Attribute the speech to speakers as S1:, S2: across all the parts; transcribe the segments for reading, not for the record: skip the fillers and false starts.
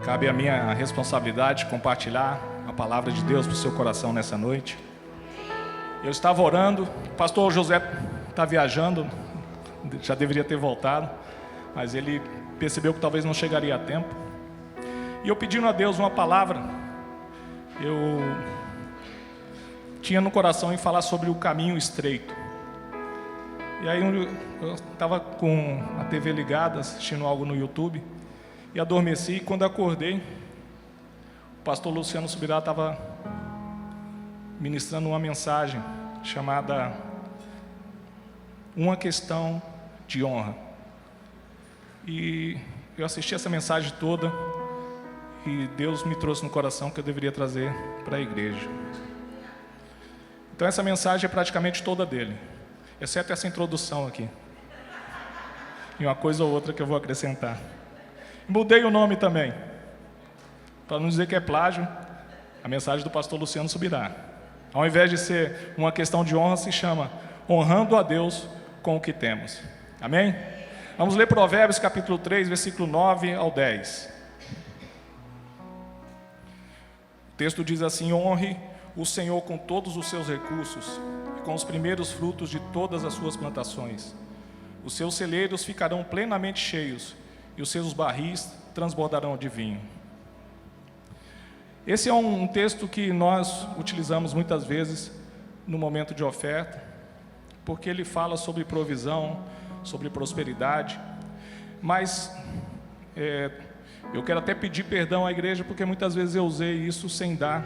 S1: Cabe a minha responsabilidade compartilhar a palavra de Deus para o seu coração nessa noite. Eu estava orando, o pastor José está viajando, já deveria ter voltado, mas ele percebeu que talvez não chegaria a tempo. E eu pedindo a Deus uma palavra, eu tinha no coração em falar sobre o caminho estreito. E aí eu estava com a TV ligada, assistindo algo no YouTube, e adormeci, e quando acordei, o pastor Luciano Subirá estava ministrando uma mensagem chamada Uma Questão de Honra. E eu assisti essa mensagem toda, e Deus me trouxe no coração que eu deveria trazer para a igreja. Então essa mensagem é praticamente toda dele, exceto essa introdução aqui. E uma coisa ou outra que eu vou acrescentar. Mudei o nome também, para não dizer que é plágio, a mensagem do pastor Luciano Subirá. Ao invés de ser uma questão de honra, se chama Honrando a Deus com o que temos. Amém? Vamos ler Provérbios capítulo 3, versículo 9 ao 10. O texto diz assim: honre o Senhor com todos os seus recursos e com os primeiros frutos de todas as suas plantações. Os seus celeiros ficarão plenamente cheios e os seus barris transbordarão de vinho. Esse é um texto que nós utilizamos muitas vezes no momento de oferta, porque ele fala sobre provisão, sobre prosperidade, mas eu quero até pedir perdão à igreja, porque muitas vezes eu usei isso sem dar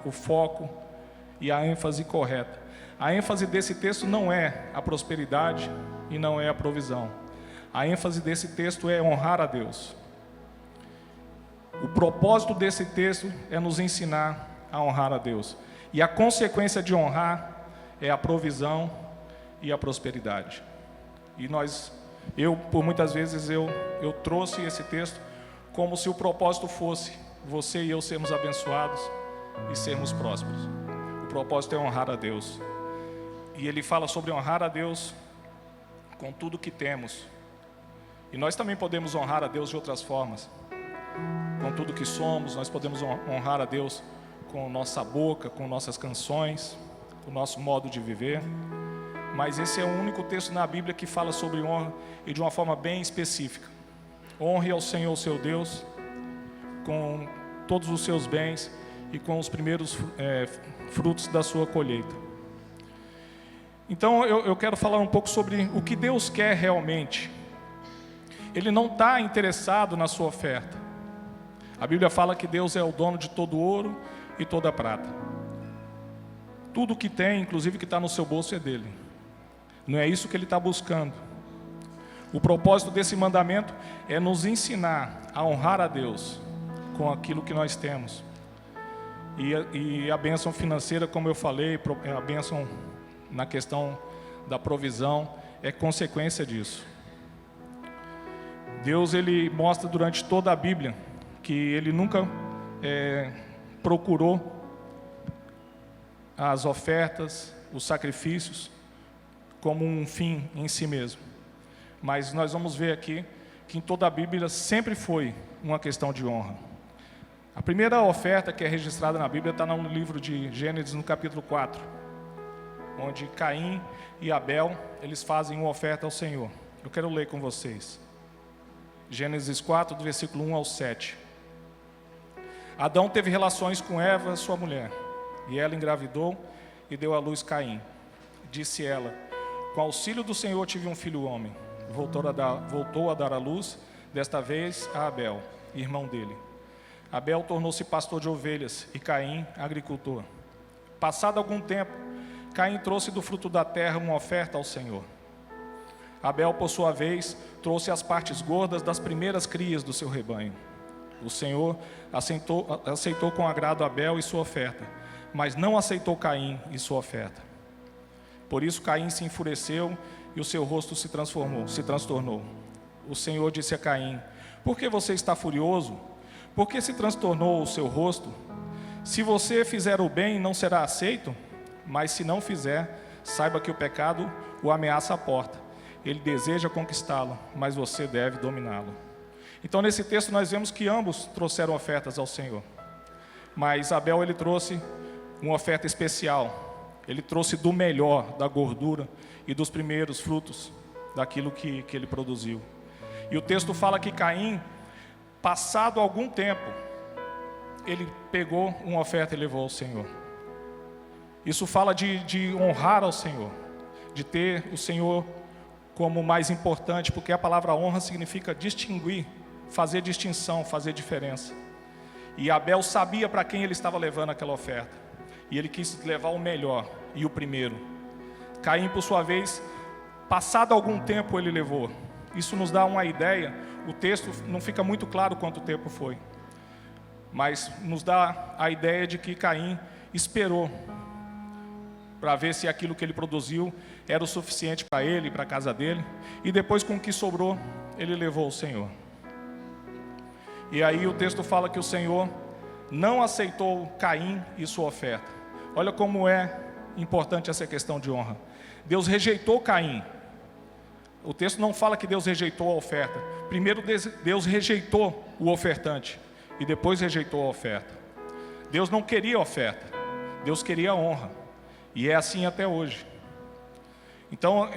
S1: o foco e a ênfase correta. A ênfase desse texto não é a prosperidade e não é a provisão. A ênfase desse texto é honrar a Deus. O propósito desse texto é nos ensinar a honrar a Deus. E a consequência de honrar é a provisão e a prosperidade. E por muitas vezes eu trouxe esse texto como se o propósito fosse você e eu sermos abençoados e sermos prósperos. O propósito é honrar a Deus. E ele fala sobre honrar a Deus com tudo que temos. E nós também podemos honrar a Deus de outras formas. Com tudo que somos, nós podemos honrar a Deus com nossa boca, com nossas canções, com o nosso modo de viver. Mas esse é o único texto na Bíblia que fala sobre honra e de uma forma bem específica. Honre ao Senhor, seu Deus, com todos os seus bens e com os primeiros frutos da sua colheita. Então eu quero falar um pouco sobre o que Deus quer realmente. Ele não está interessado na sua oferta. A Bíblia fala que Deus é o dono de todo ouro e toda prata. Tudo que tem, inclusive que está no seu bolso, é dele. Não é isso que ele está buscando. O propósito desse mandamento é nos ensinar a honrar a Deus com aquilo que nós temos. E a bênção financeira, como eu falei, a bênção na questão da provisão, é consequência disso. Deus, ele mostra durante toda a Bíblia que ele nunca procurou as ofertas, os sacrifícios como um fim em si mesmo. Mas nós vamos ver aqui que em toda a Bíblia sempre foi uma questão de honra. A primeira oferta que é registrada na Bíblia está no livro de Gênesis, no capítulo 4, onde Caim e Abel, eles fazem uma oferta ao Senhor. Eu quero ler com vocês. Gênesis 4, do versículo 1 ao 7. Adão teve relações com Eva, sua mulher, e ela engravidou e deu à luz Caim. Disse ela: com auxílio do Senhor tive um filho homem. Voltou a dar à luz, desta vez a Abel, irmão dele. Abel tornou-se pastor de ovelhas e Caim, agricultor. Passado algum tempo, Caim trouxe do fruto da terra uma oferta ao Senhor. Abel, por sua vez, trouxe as partes gordas das primeiras crias do seu rebanho. O Senhor aceitou com agrado Abel e sua oferta, mas não aceitou Caim e sua oferta. Por isso Caim se enfureceu e o seu rosto se transtornou. O Senhor disse a Caim: por que você está furioso? Por que se transtornou o seu rosto? Se você fizer o bem, não será aceito? Mas se não fizer, saiba que o pecado o ameaça à porta. Ele deseja conquistá-lo, mas você deve dominá-lo. Então, nesse texto, nós vemos que ambos trouxeram ofertas ao Senhor. Mas Abel, ele trouxe uma oferta especial. Ele trouxe do melhor, da gordura e dos primeiros frutos daquilo que ele produziu. E o texto fala que Caim, passado algum tempo, ele pegou uma oferta e levou ao Senhor. Isso fala de honrar ao Senhor, de ter o Senhor como mais importante, porque a palavra honra significa distinguir, fazer distinção, fazer diferença. E Abel sabia para quem ele estava levando aquela oferta, e ele quis levar o melhor e o primeiro. Caim, por sua vez, passado algum tempo ele levou. Isso nos dá uma ideia. O texto não fica muito claro quanto tempo foi, mas nos dá a ideia de que Caim esperou para ver se aquilo que ele produziu era o suficiente para ele e para a casa dele, e depois, com o que sobrou, ele levou ao Senhor. E aí o texto fala que o Senhor não aceitou Caim e sua oferta. Olha como é importante essa questão de honra. Deus rejeitou Caim. O texto não fala que Deus rejeitou a oferta. Primeiro Deus rejeitou o ofertante e depois rejeitou a oferta. Deus não queria oferta, Deus queria honra. E é assim até hoje. Então,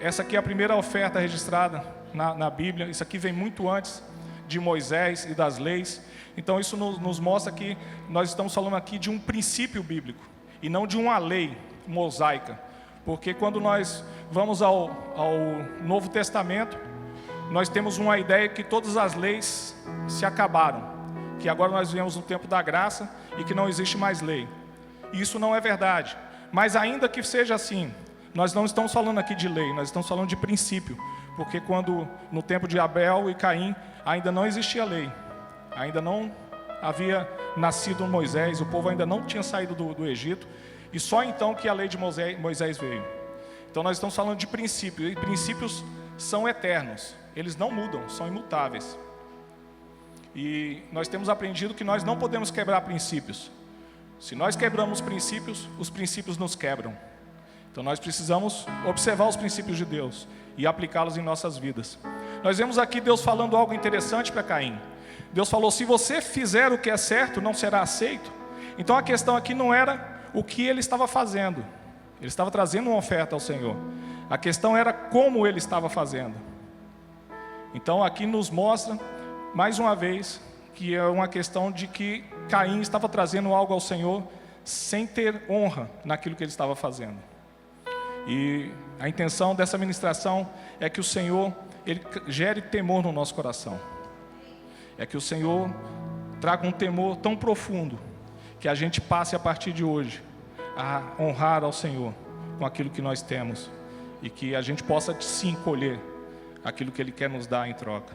S1: essa aqui é a primeira oferta registrada na Bíblia. Isso aqui vem muito antes de Moisés e das leis. Então, isso nos mostra que nós estamos falando aqui de um princípio bíblico e não de uma lei mosaica. Porque quando nós vamos ao Novo Testamento, nós temos uma ideia que todas as leis se acabaram, que agora nós vivemos no tempo da graça e que não existe mais lei. E isso não é verdade. Mas ainda que seja assim, nós não estamos falando aqui de lei, nós estamos falando de princípio. Porque quando no tempo de Abel e Caim, ainda não existia lei, ainda não havia nascido Moisés, o povo ainda não tinha saído do Egito, e só então que a lei de Moisés veio. Então nós estamos falando de princípios, e princípios são eternos, eles não mudam, são imutáveis. E nós temos aprendido que nós não podemos quebrar princípios. Se nós quebramos princípios, os princípios nos quebram. Então nós precisamos observar os princípios de Deus e aplicá-los em nossas vidas. Nós vemos aqui Deus falando algo interessante para Caim. Deus falou: se você fizer o que é certo, não será aceito. Então a questão aqui não era o que ele estava fazendo. Ele estava trazendo uma oferta ao Senhor. A questão era como ele estava fazendo. Então aqui nos mostra, mais uma vez, que é uma questão de que Caim estava trazendo algo ao Senhor sem ter honra naquilo que ele estava fazendo. E a intenção dessa ministração é que o Senhor, ele gere temor no nosso coração. É que o Senhor traga um temor tão profundo que a gente passe a partir de hoje a honrar ao Senhor com aquilo que nós temos e que a gente possa sim colher aquilo que Ele quer nos dar em troca.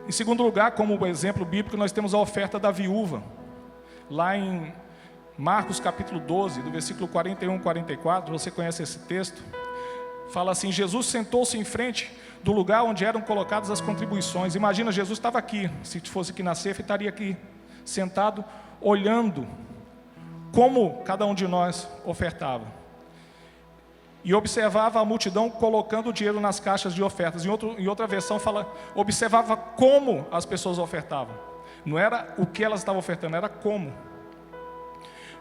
S1: Em segundo lugar, como exemplo bíblico, nós temos a oferta da viúva. Lá em Marcos capítulo 12, do versículo 41 e 44, você conhece esse texto? Fala assim: Jesus sentou-se em frente do lugar onde eram colocadas as contribuições. Imagina, Jesus estava aqui, se fosse aqui na cefa, estaria aqui, sentado, olhando como cada um de nós ofertava. E observava a multidão colocando o dinheiro nas caixas de ofertas. Em outra versão fala, observava como as pessoas ofertavam. Não era o que elas estavam ofertando, era como.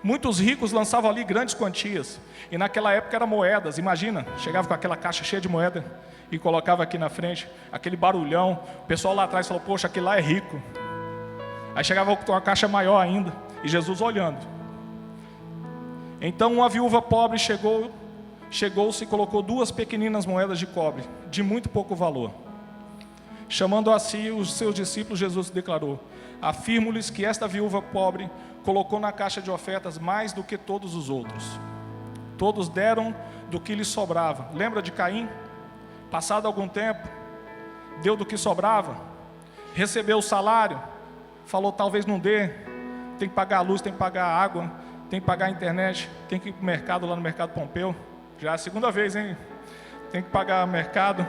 S1: Muitos ricos lançavam ali grandes quantias. E naquela época eram moedas. Imagina, chegava com aquela caixa cheia de moeda e colocava aqui na frente, aquele barulhão. O pessoal lá atrás falou: poxa, aquele lá é rico. Aí chegava com uma caixa maior ainda, e Jesus olhando. Então uma viúva pobre chegou-se e colocou 2 pequeninas moedas de cobre, de muito pouco valor. Chamando a si os seus discípulos, Jesus declarou: afirmo-lhes que esta viúva pobre colocou na caixa de ofertas mais do que todos os outros. Todos deram do que lhes sobrava. Lembra de Caim? Passado algum tempo, deu do que sobrava, recebeu o salário, falou: talvez não dê, tem que pagar a luz, tem que pagar a água, tem que pagar a internet, tem que ir para o mercado, lá no Mercado Pompeu. Já é a segunda vez, hein? Tem que pagar o mercado,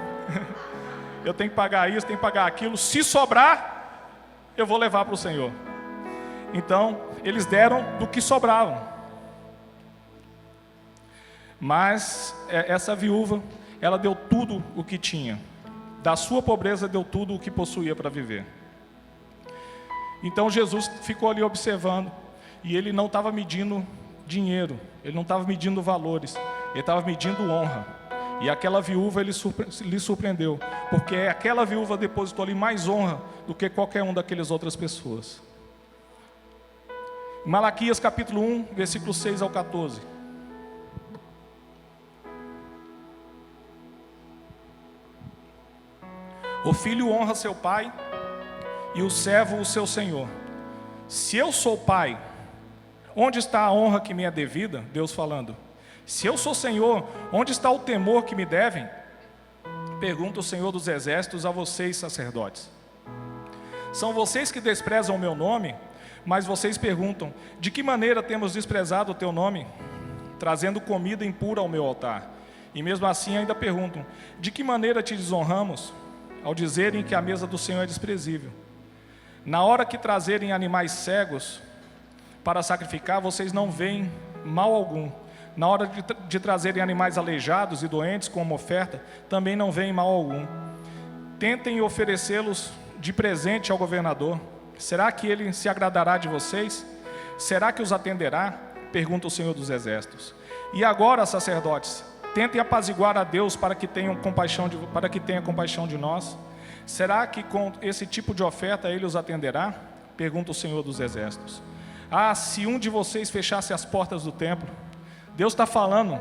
S1: eu tenho que pagar isso, tenho que pagar aquilo. Se sobrar, eu vou levar para o Senhor. Então, eles deram do que sobravam. Mas essa viúva, ela deu tudo o que tinha. Da sua pobreza deu tudo o que possuía para viver. Então Jesus ficou ali observando, e ele não estava medindo dinheiro, ele não estava medindo valores, ele estava medindo honra. E aquela viúva lhe surpreendeu, porque aquela viúva depositou ali mais honra do que qualquer um daquelas outras pessoas. Malaquias capítulo 1, versículo 6 ao 14. O filho honra seu pai e o servo o seu senhor. Se eu sou pai, onde está a honra que me é devida? Deus falando. Se eu sou senhor, onde está o temor que me devem? Pergunta o Senhor dos Exércitos a vocês, sacerdotes. São vocês que desprezam o meu nome, mas vocês perguntam, de que maneira temos desprezado o teu nome? Trazendo comida impura ao meu altar. E mesmo assim ainda perguntam, de que maneira te desonramos? Ao dizerem que a mesa do Senhor é desprezível. Na hora que trazerem animais cegos para sacrificar, vocês não veem mal algum. Na hora de trazerem animais aleijados e doentes como oferta, também não veem mal algum. Tentem oferecê-los de presente ao governador. Será que ele se agradará de vocês? Será que os atenderá? Pergunta o Senhor dos Exércitos. E agora, sacerdotes, tentem apaziguar a Deus para que tenha compaixão de nós. Será que com esse tipo de oferta ele os atenderá? Pergunta o Senhor dos Exércitos. Ah, se um de vocês fechasse as portas do templo. Deus está falando,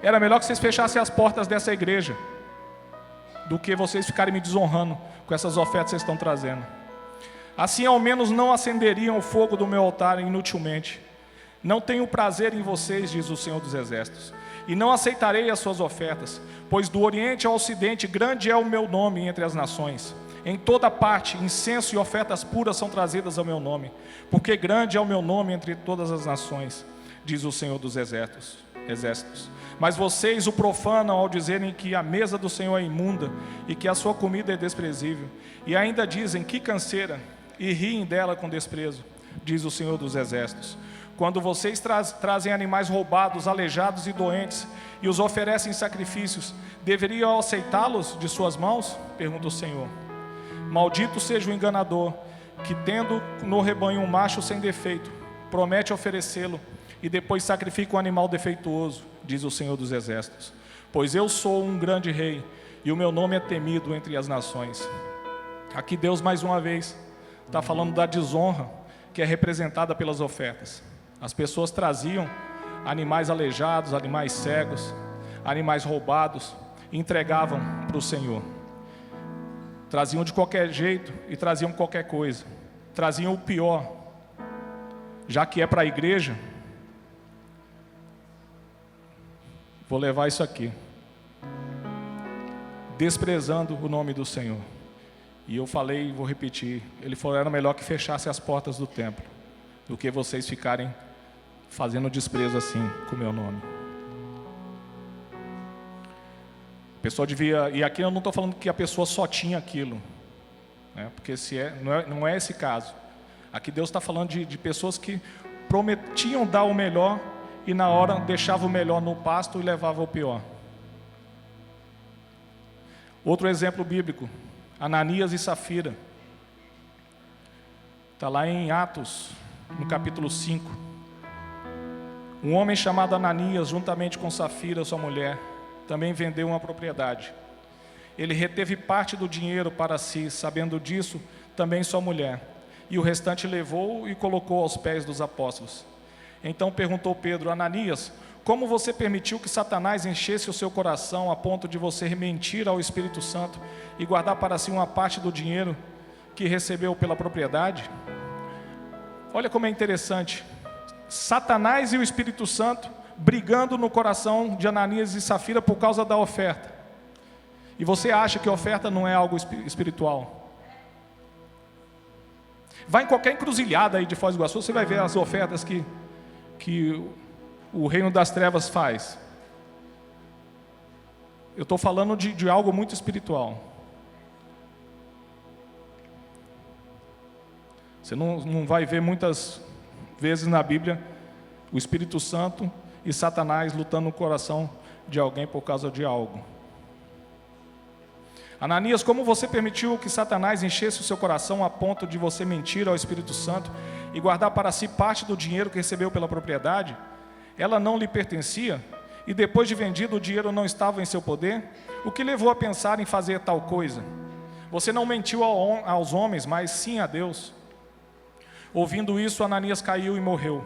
S1: era melhor que vocês fechassem as portas dessa igreja, do que vocês ficarem me desonrando com essas ofertas que vocês estão trazendo. Assim ao menos não acenderiam o fogo do meu altar inutilmente. Não tenho prazer em vocês, diz o Senhor dos Exércitos, e não aceitarei as suas ofertas, pois do Oriente ao Ocidente grande é o meu nome entre as nações. Em toda parte, incenso e ofertas puras são trazidas ao meu nome, porque grande é o meu nome entre todas as nações, diz o Senhor dos Exércitos. Mas vocês o profanam ao dizerem que a mesa do Senhor é imunda e que a sua comida é desprezível. E ainda dizem, que canseira, e riem dela com desprezo, diz o Senhor dos Exércitos. Quando vocês trazem animais roubados, aleijados e doentes e os oferecem sacrifícios, deveriam aceitá-los de suas mãos? Pergunta o Senhor. Maldito seja o enganador, que tendo no rebanho um macho sem defeito, promete oferecê-lo e depois sacrifica um animal defeituoso, diz o Senhor dos Exércitos. Pois eu sou um grande rei, e o meu nome é temido entre as nações. Aqui Deus mais uma vez está falando da desonra que é representada pelas ofertas. As pessoas traziam animais aleijados, animais cegos, animais roubados, e entregavam para o Senhor. Traziam de qualquer jeito e traziam qualquer coisa. Traziam o pior. Já que é para a igreja, vou levar isso aqui. Desprezando o nome do Senhor. E eu falei e vou repetir. Ele falou, era melhor que fechasse as portas do templo, do que vocês ficarem fazendo desprezo assim com o meu nome. A pessoa devia, e aqui eu não estou falando que a pessoa só tinha aquilo, né? Porque não é esse caso. Aqui Deus está falando de pessoas que prometiam dar o melhor e na hora deixava o melhor no pasto e levava o pior. Outro exemplo bíblico, Ananias e Safira. Está lá em Atos, no capítulo 5. Um homem chamado Ananias, juntamente com Safira, sua mulher, também vendeu uma propriedade. Ele reteve parte do dinheiro para si, sabendo disso, também sua mulher. E o restante levou e colocou aos pés dos apóstolos. Então perguntou Pedro, Ananias, como você permitiu que Satanás enchesse o seu coração a ponto de você mentir ao Espírito Santo e guardar para si uma parte do dinheiro que recebeu pela propriedade? Olha como é interessante. Satanás e o Espírito Santo brigando no coração de Ananias e Safira por causa da oferta. E você acha que a oferta não é algo espiritual? Vai em qualquer encruzilhada aí de Foz do Iguaçu, você vai ver as ofertas que o reino das trevas faz. Eu estou falando de algo muito espiritual. Você não vai ver muitas vezes na Bíblia o Espírito Santo e Satanás lutando no coração de alguém por causa de algo. Ananias, como você permitiu que Satanás enchesse o seu coração a ponto de você mentir ao Espírito Santo e guardar para si parte do dinheiro que recebeu pela propriedade? Ela não lhe pertencia? E depois de vendido, o dinheiro não estava em seu poder? O que levou a pensar em fazer tal coisa? Você não mentiu aos homens, mas sim a Deus. Ouvindo isso, Ananias caiu e morreu.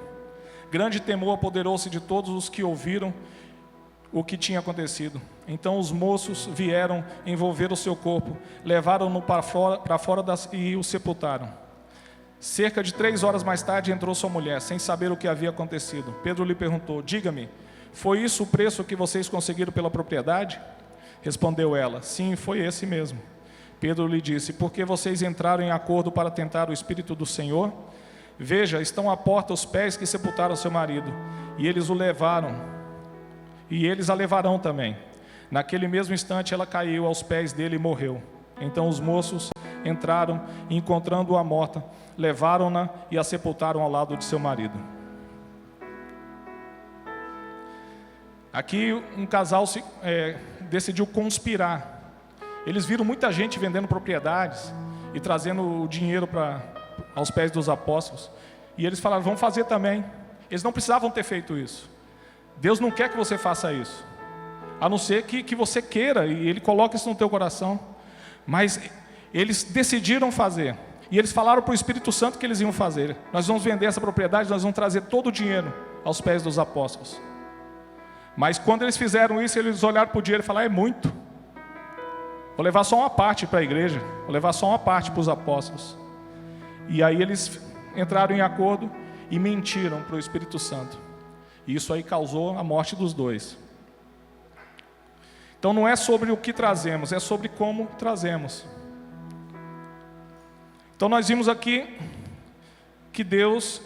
S1: Grande temor apoderou-se de todos os que ouviram o que tinha acontecido. Então os moços vieram envolver o seu corpo, levaram-no para fora e o sepultaram. Cerca de 3 horas mais tarde entrou sua mulher, sem saber o que havia acontecido. Pedro lhe perguntou: diga-me, foi isso o preço que vocês conseguiram pela propriedade? Respondeu ela: sim, foi esse mesmo. Pedro lhe disse: por que vocês entraram em acordo para tentar o Espírito do Senhor? Veja, estão à porta os pés que sepultaram seu marido, e eles o levaram, e eles a levarão também. Naquele mesmo instante ela caiu aos pés dele e morreu. Então os moços entraram e, encontrando-a morta, levaram-na e a sepultaram ao lado de seu marido. Aqui um casal decidiu conspirar. Eles viram muita gente vendendo propriedades e trazendo o dinheiro aos pés dos apóstolos. E eles falaram: vamos fazer também. Eles não precisavam ter feito isso. Deus não quer que você faça isso, a não ser que você queira, e Ele coloca isso no teu coração. Mas eles decidiram fazer, e eles falaram para o Espírito Santo que eles iam fazer: nós vamos vender essa propriedade, nós vamos trazer todo o dinheiro aos pés dos apóstolos. Mas quando eles fizeram isso, eles olharam para o dinheiro e falaram: é muito, vou levar só uma parte para a igreja, vou levar só uma parte para os apóstolos. E aí eles entraram em acordo e mentiram para o Espírito Santo. E isso aí causou a morte dos dois. Então não é sobre o que trazemos, é sobre como trazemos. Então nós vimos aqui que Deus,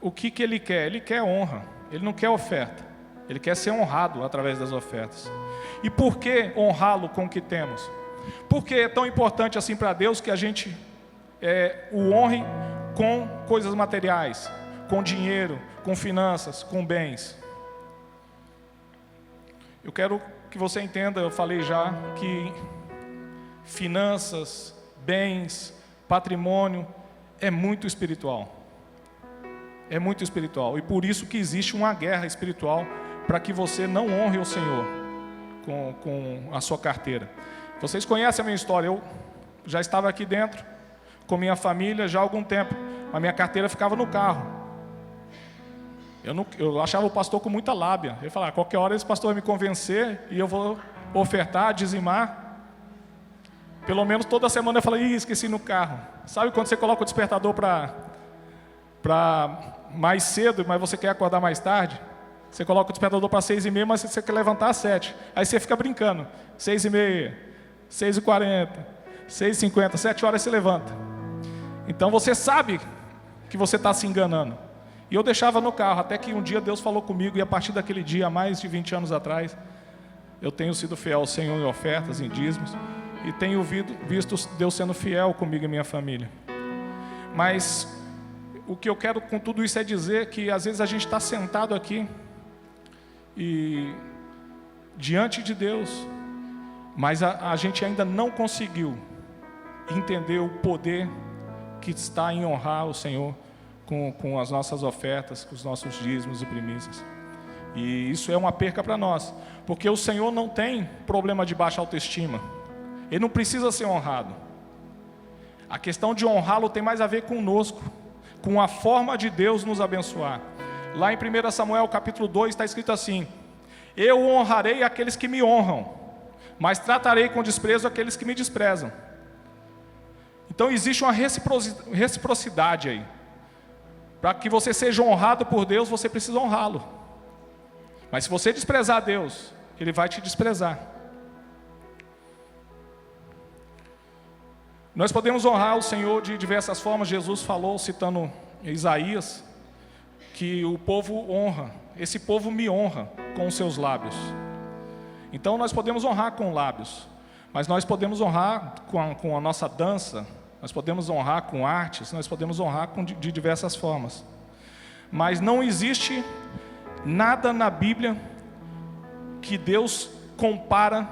S1: o que Ele quer? Ele quer honra, Ele não quer oferta. Ele quer ser honrado através das ofertas. E por que honrá-lo com o que temos? Por que é tão importante assim para Deus que a gente o honre com coisas materiais, com dinheiro, com finanças, com bens? Eu quero que você entenda, eu falei já, que finanças, bens, patrimônio é muito espiritual. É muito espiritual. E por isso que existe uma guerra espiritual para que você não honre o Senhor com a sua carteira. Vocês conhecem a minha história. Eu já estava aqui dentro com minha família já há algum tempo. A minha carteira ficava no carro. Eu achava o pastor com muita lábia. Ele falava: qualquer hora esse pastor vai me convencer e eu vou ofertar, dizimar. Pelo menos toda semana eu falei: esqueci no carro. Sabe quando você coloca o despertador para mais cedo, mas você quer acordar mais tarde? Você coloca o despertador para 6h30, mas você quer levantar às 7. Aí você fica brincando. 6h30, 6h40, 6h50, 7 horas você levanta. Então você sabe que você está se enganando. E eu deixava no carro, até que um dia Deus falou comigo, e a partir daquele dia, há mais de 20 anos atrás, eu tenho sido fiel ao Senhor em ofertas, em dízimos, e tenho visto Deus sendo fiel comigo e minha família. Mas o que eu quero com tudo isso é dizer que às vezes a gente está sentado aqui e diante de Deus, mas a gente ainda não conseguiu entender o poder que está em honrar o Senhor com as nossas ofertas, com os nossos dízimos e primícias. E isso é uma perca para nós, porque o Senhor não tem problema de baixa autoestima. Ele não precisa ser honrado. A questão de honrá-lo tem mais a ver conosco, com a forma de Deus nos abençoar. Lá em 1 Samuel capítulo 2 está escrito assim: eu honrarei aqueles que me honram, mas tratarei com desprezo aqueles que me desprezam. Então existe uma reciprocidade aí. Para que você seja honrado por Deus, você precisa honrá-lo. Mas se você desprezar Deus, Ele vai te desprezar. Nós podemos honrar o Senhor de diversas formas. Jesus falou, citando Isaías, que o povo honra, esse povo me honra com os seus lábios. Então nós podemos honrar com lábios, mas nós podemos honrar com a nossa dança, nós podemos honrar com artes, nós podemos honrar de diversas formas. Mas não existe nada na Bíblia que Deus compara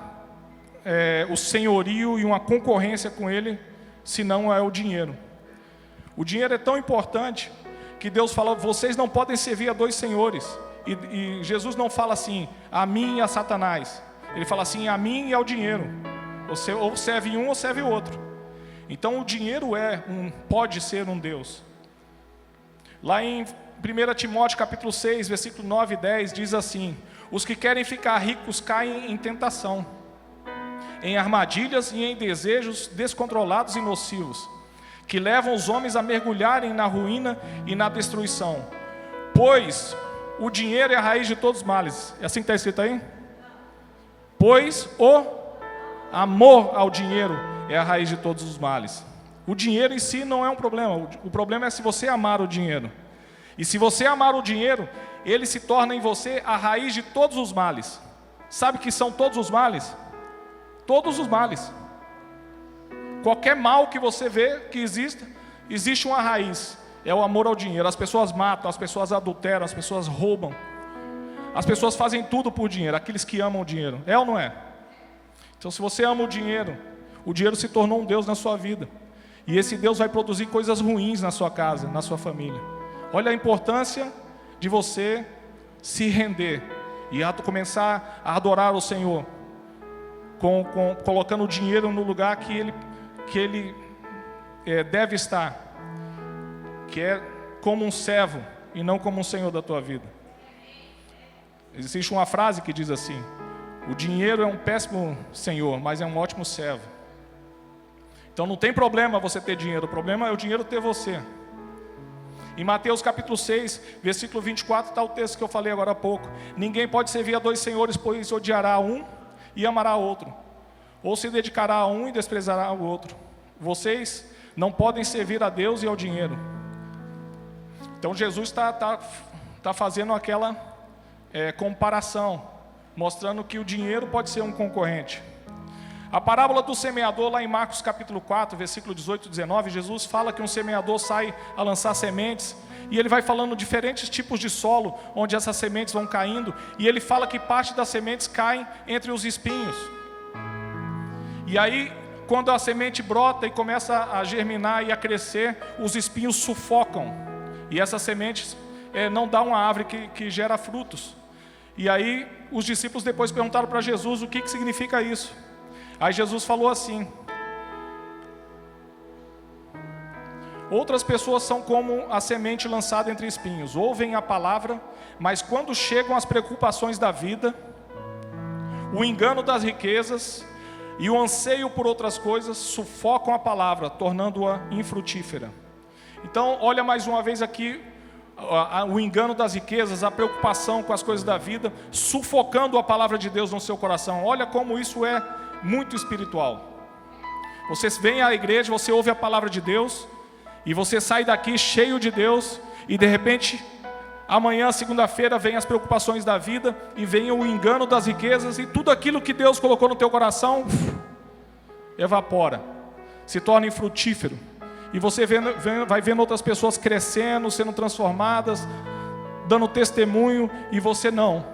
S1: o senhorio e uma concorrência com ele, se não é o dinheiro. O dinheiro é tão importante que Deus fala, vocês não podem servir a dois senhores. E Jesus não fala assim, a mim e a Satanás. Ele fala assim, a mim e ao dinheiro. Você ou serve um ou serve o outro. Então o dinheiro pode ser um Deus. Lá em 1 Timóteo capítulo 6, versículo 9 e 10, diz assim, os que querem ficar ricos caem em tentação, em armadilhas e em desejos descontrolados e nocivos, que levam os homens a mergulharem na ruína e na destruição. Pois o dinheiro é a raiz de todos os males. É assim que está escrito aí? Pois o amor ao dinheiro é a raiz de todos os males. O dinheiro em si não é um problema. O problema é se você amar o dinheiro. E se você amar o dinheiro, ele se torna em você a raiz de todos os males. Sabe o que são todos os males? Todos os males. Qualquer mal que você vê que existe uma raiz. É o amor ao dinheiro. As pessoas matam, as pessoas adulteram, as pessoas roubam. As pessoas fazem tudo por dinheiro, aqueles que amam o dinheiro. É ou não é? Então se você ama o dinheiro se tornou um Deus na sua vida. E esse Deus vai produzir coisas ruins na sua casa, na sua família. Olha a importância de você se render e começar a adorar o Senhor, colocando o dinheiro no lugar que ele deve estar, que é como um servo e não como um senhor da tua vida. Existe uma frase que diz assim, o dinheiro é um péssimo senhor, mas é um ótimo servo. Então não tem problema você ter dinheiro, o problema é o dinheiro ter você. Em Mateus capítulo 6, versículo 24, está o texto que eu falei agora há pouco. Ninguém pode servir a dois senhores, pois odiará um e amará outro, ou se dedicará a um e desprezará o outro. Vocês não podem servir a Deus e ao dinheiro. Então Jesus está fazendo aquela comparação, mostrando que o dinheiro pode ser um concorrente. A parábola do semeador, lá em Marcos capítulo 4, versículo 18 e 19, Jesus fala que um semeador sai a lançar sementes, e ele vai falando diferentes tipos de solo, onde essas sementes vão caindo, e ele fala que parte das sementes caem entre os espinhos. E aí, quando a semente brota e começa a germinar e a crescer, os espinhos sufocam, e essas sementes não dão uma árvore que gera frutos. E aí, os discípulos depois perguntaram para Jesus o que significa isso. Aí Jesus falou assim, outras pessoas são como a semente lançada entre espinhos, ouvem a palavra, mas quando chegam as preocupações da vida, o engano das riquezas e o anseio por outras coisas sufocam a palavra, tornando-a infrutífera. Então, olha mais uma vez aqui, o engano das riquezas, a preocupação com as coisas da vida, sufocando a palavra de Deus no seu coração. Olha como isso é muito espiritual. Você vem à igreja, você ouve a palavra de Deus, e você sai daqui cheio de Deus, e de repente, amanhã, segunda-feira, vem as preocupações da vida, e vem o engano das riquezas, e tudo aquilo que Deus colocou no teu coração, evapora, se torna infrutífero. E você vai vendo outras pessoas crescendo, sendo transformadas, dando testemunho, e você não.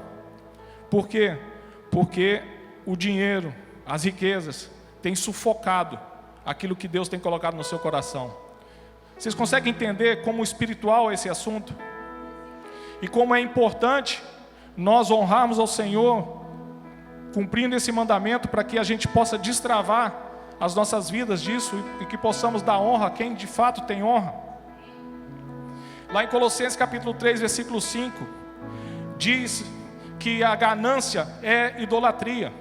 S1: Por quê? Porque o dinheiro, as riquezas, têm sufocado aquilo que Deus tem colocado no seu coração. Vocês conseguem entender como espiritual é esse assunto? E como é importante nós honrarmos ao Senhor, cumprindo esse mandamento, para que a gente possa destravar as nossas vidas disso, e que possamos dar honra a quem de fato tem honra. Lá em Colossenses capítulo 3, versículo 5, diz que a ganância é idolatria.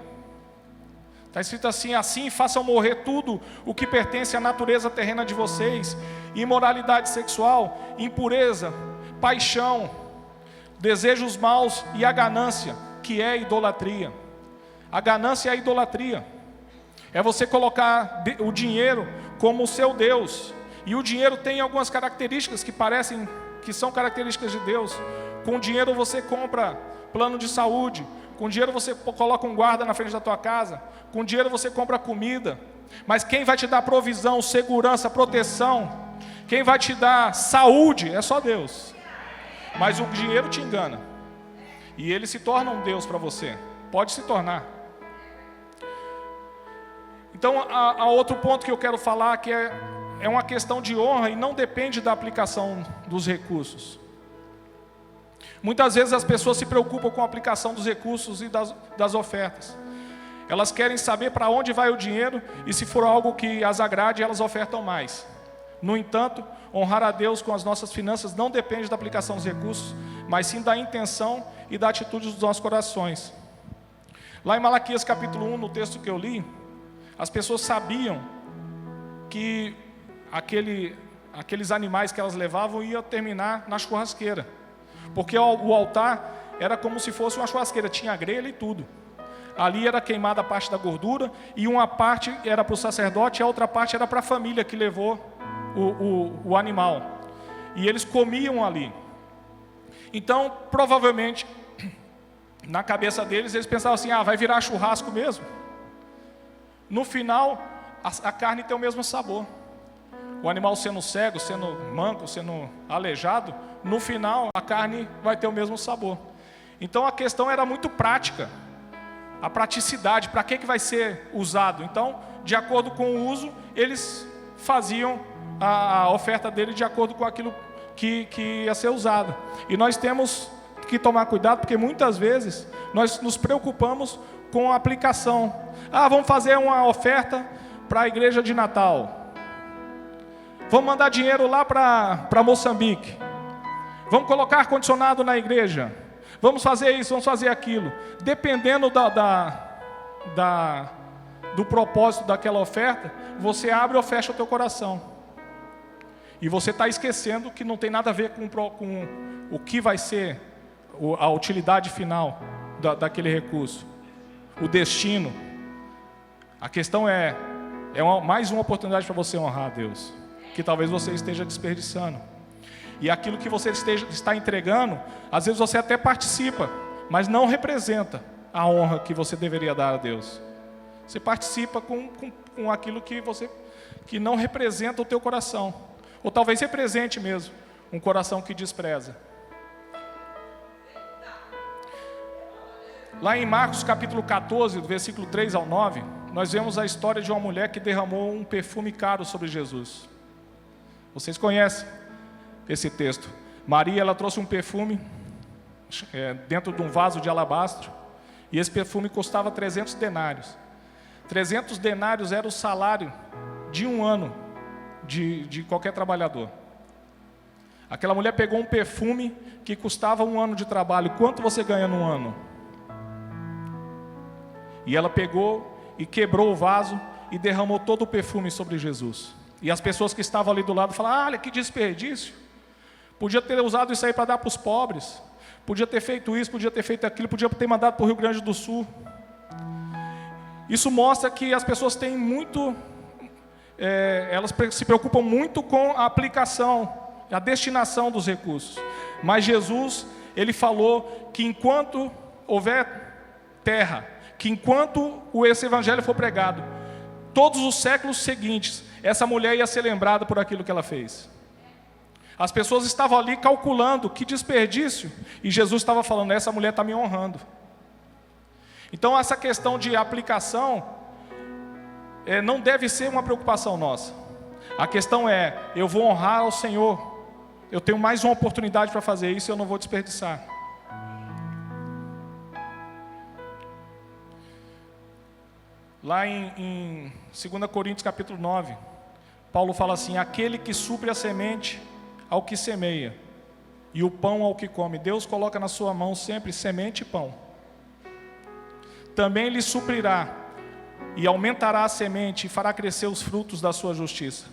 S1: Está escrito assim, assim façam morrer tudo o que pertence à natureza terrena de vocês, imoralidade sexual, impureza, paixão, desejos maus e a ganância, que é idolatria. A ganância é a idolatria. É você colocar o dinheiro como o seu Deus. E o dinheiro tem algumas características que parecem que são características de Deus. Com o dinheiro você compra plano de saúde. Com o dinheiro você coloca um guarda na frente da tua casa. Com o dinheiro você compra comida. Mas quem vai te dar provisão, segurança, proteção, quem vai te dar saúde é só Deus. Mas o dinheiro te engana. E ele se torna um Deus para você. Pode se tornar. Então, há outro ponto que eu quero falar, que é uma questão de honra e não depende da aplicação dos recursos. Muitas vezes as pessoas se preocupam com a aplicação dos recursos e das ofertas. Elas querem saber para onde vai o dinheiro e se for algo que as agrade, elas ofertam mais. No entanto, honrar a Deus com as nossas finanças não depende da aplicação dos recursos, mas sim da intenção e da atitude dos nossos corações. Lá em Malaquias capítulo 1, no texto que eu li, as pessoas sabiam que aqueles animais que elas levavam iam terminar na churrasqueira. Porque o altar era como se fosse uma churrasqueira, tinha grelha e tudo. Ali era queimada a parte da gordura, e uma parte era para o sacerdote e a outra parte era para a família que levou o animal. E eles comiam ali. Então, provavelmente, na cabeça deles, eles pensavam assim, vai virar churrasco mesmo. No final, a carne tem o mesmo sabor. O animal sendo cego, sendo manco, sendo aleijado, no final a carne vai ter o mesmo sabor. Então a questão era muito prática. A praticidade, para que vai ser usado. Então, de acordo com o uso, eles faziam a oferta dele de acordo com aquilo que ia ser usado. E nós temos que tomar cuidado, porque muitas vezes nós nos preocupamos com a aplicação. Vamos fazer uma oferta para a igreja de Natal. Vamos mandar dinheiro lá para Moçambique. Vamos colocar ar-condicionado na igreja. Vamos fazer isso, vamos fazer aquilo. Dependendo do propósito daquela oferta, você abre ou fecha o teu coração. E você está esquecendo que não tem nada a ver com o que vai ser a utilidade final daquele recurso. O destino. A questão mais uma oportunidade para você honrar a Deus, que talvez você esteja desperdiçando. E aquilo que você está entregando, às vezes você até participa, mas não representa a honra que você deveria dar a Deus. Você participa com aquilo que não representa o teu coração. Ou talvez represente mesmo um coração que despreza. Lá em Marcos capítulo 14, do versículo 3 ao 9, nós vemos a história de uma mulher que derramou um perfume caro sobre Jesus. Vocês conhecem esse texto. Maria, ela trouxe um perfume dentro de um vaso de alabastro, e esse perfume custava 300 denários. 300 denários era o salário de um ano de qualquer trabalhador. Aquela mulher pegou um perfume que custava um ano de trabalho. Quanto você ganha num ano? E ela pegou e quebrou o vaso e derramou todo o perfume sobre Jesus. E as pessoas que estavam ali do lado falaram, olha que desperdício. Podia ter usado isso aí para dar para os pobres. Podia ter feito isso, podia ter feito aquilo, podia ter mandado para o Rio Grande do Sul. Isso mostra que as pessoas têm muito... elas se preocupam muito com a aplicação, a destinação dos recursos. Mas Jesus, Ele falou que enquanto houver terra, que enquanto esse evangelho for pregado, todos os séculos seguintes, essa mulher ia ser lembrada por aquilo que ela fez. As pessoas estavam ali calculando que desperdício, e Jesus estava falando, essa mulher está me honrando. Então essa questão de aplicação não deve ser uma preocupação nossa. A questão eu vou honrar ao Senhor, eu tenho mais uma oportunidade para fazer isso e eu não vou desperdiçar. Lá em 2 Coríntios capítulo 9, Paulo fala assim, aquele que supre a semente ao que semeia, e o pão ao que come, Deus coloca na sua mão sempre semente e pão. Também lhe suprirá, e aumentará a semente, e fará crescer os frutos da sua justiça.